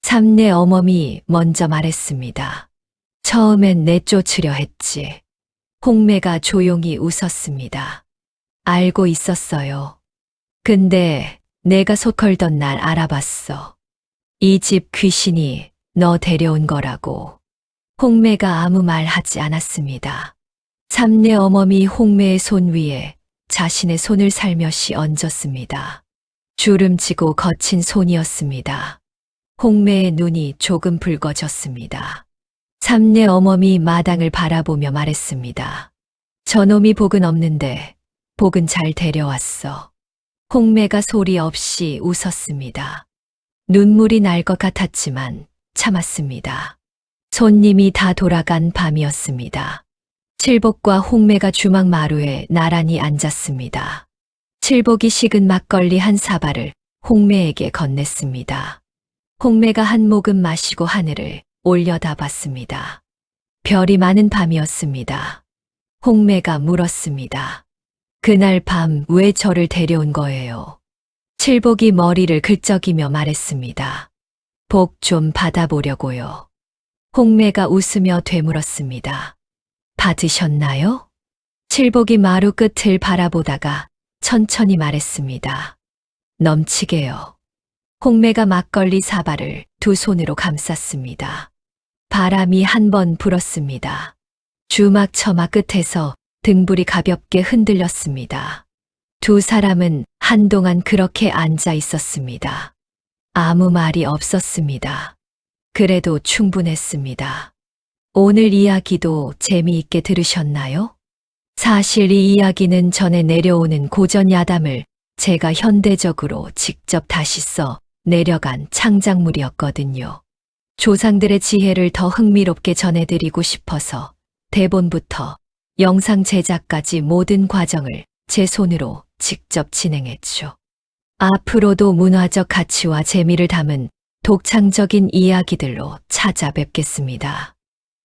삼내 어멈이 먼저 말했습니다. 처음엔 내쫓으려 했지. 홍매가 조용히 웃었습니다. 알고 있었어요. 근데 내가 속 걸던 날 알아봤어. 이 집 귀신이 너 데려온 거라고. 홍매가 아무 말 하지 않았습니다. 삼내 어멈이 홍매의 손 위에 자신의 손을 살며시 얹었습니다. 주름지고 거친 손이었습니다. 홍매의 눈이 조금 붉어졌습니다. 삼내 어멈이 마당을 바라보며 말했습니다. 저놈이 복은 없는데 복은 잘 데려왔어. 홍매가 소리 없이 웃었습니다. 눈물이 날 것 같았지만 참았습니다. 손님이 다 돌아간 밤이었습니다. 칠복과 홍매가 주막 마루에 나란히 앉았습니다. 칠복이 식은 막걸리 한 사발을 홍매에게 건넸습니다. 홍매가 한 모금 마시고 하늘을 올려다봤습니다. 별이 많은 밤이었습니다. 홍매가 물었습니다. 그날 밤 왜 저를 데려온 거예요? 칠복이 머리를 긁적이며 말했습니다. 복 좀 받아보려고요. 홍매가 웃으며 되물었습니다. 받으셨나요? 칠복이 마루 끝을 바라보다가 천천히 말했습니다. 넘치게요. 홍매가 막걸리 사발을 두 손으로 감쌌습니다. 바람이 한 번 불었습니다. 주막 처마 끝에서 등불이 가볍게 흔들렸습니다. 두 사람은 한동안 그렇게 앉아 있었습니다. 아무 말이 없었습니다. 그래도 충분했습니다. 오늘 이야기도 재미있게 들으셨나요? 사실 이 이야기는 전에 내려오는 고전 야담을 제가 현대적으로 직접 다시 써 내려간 창작물이었거든요. 조상들의 지혜를 더 흥미롭게 전해드리고 싶어서 대본부터 영상 제작까지 모든 과정을 제 손으로 직접 진행했죠. 앞으로도 문화적 가치와 재미를 담은 독창적인 이야기들로 찾아뵙겠습니다.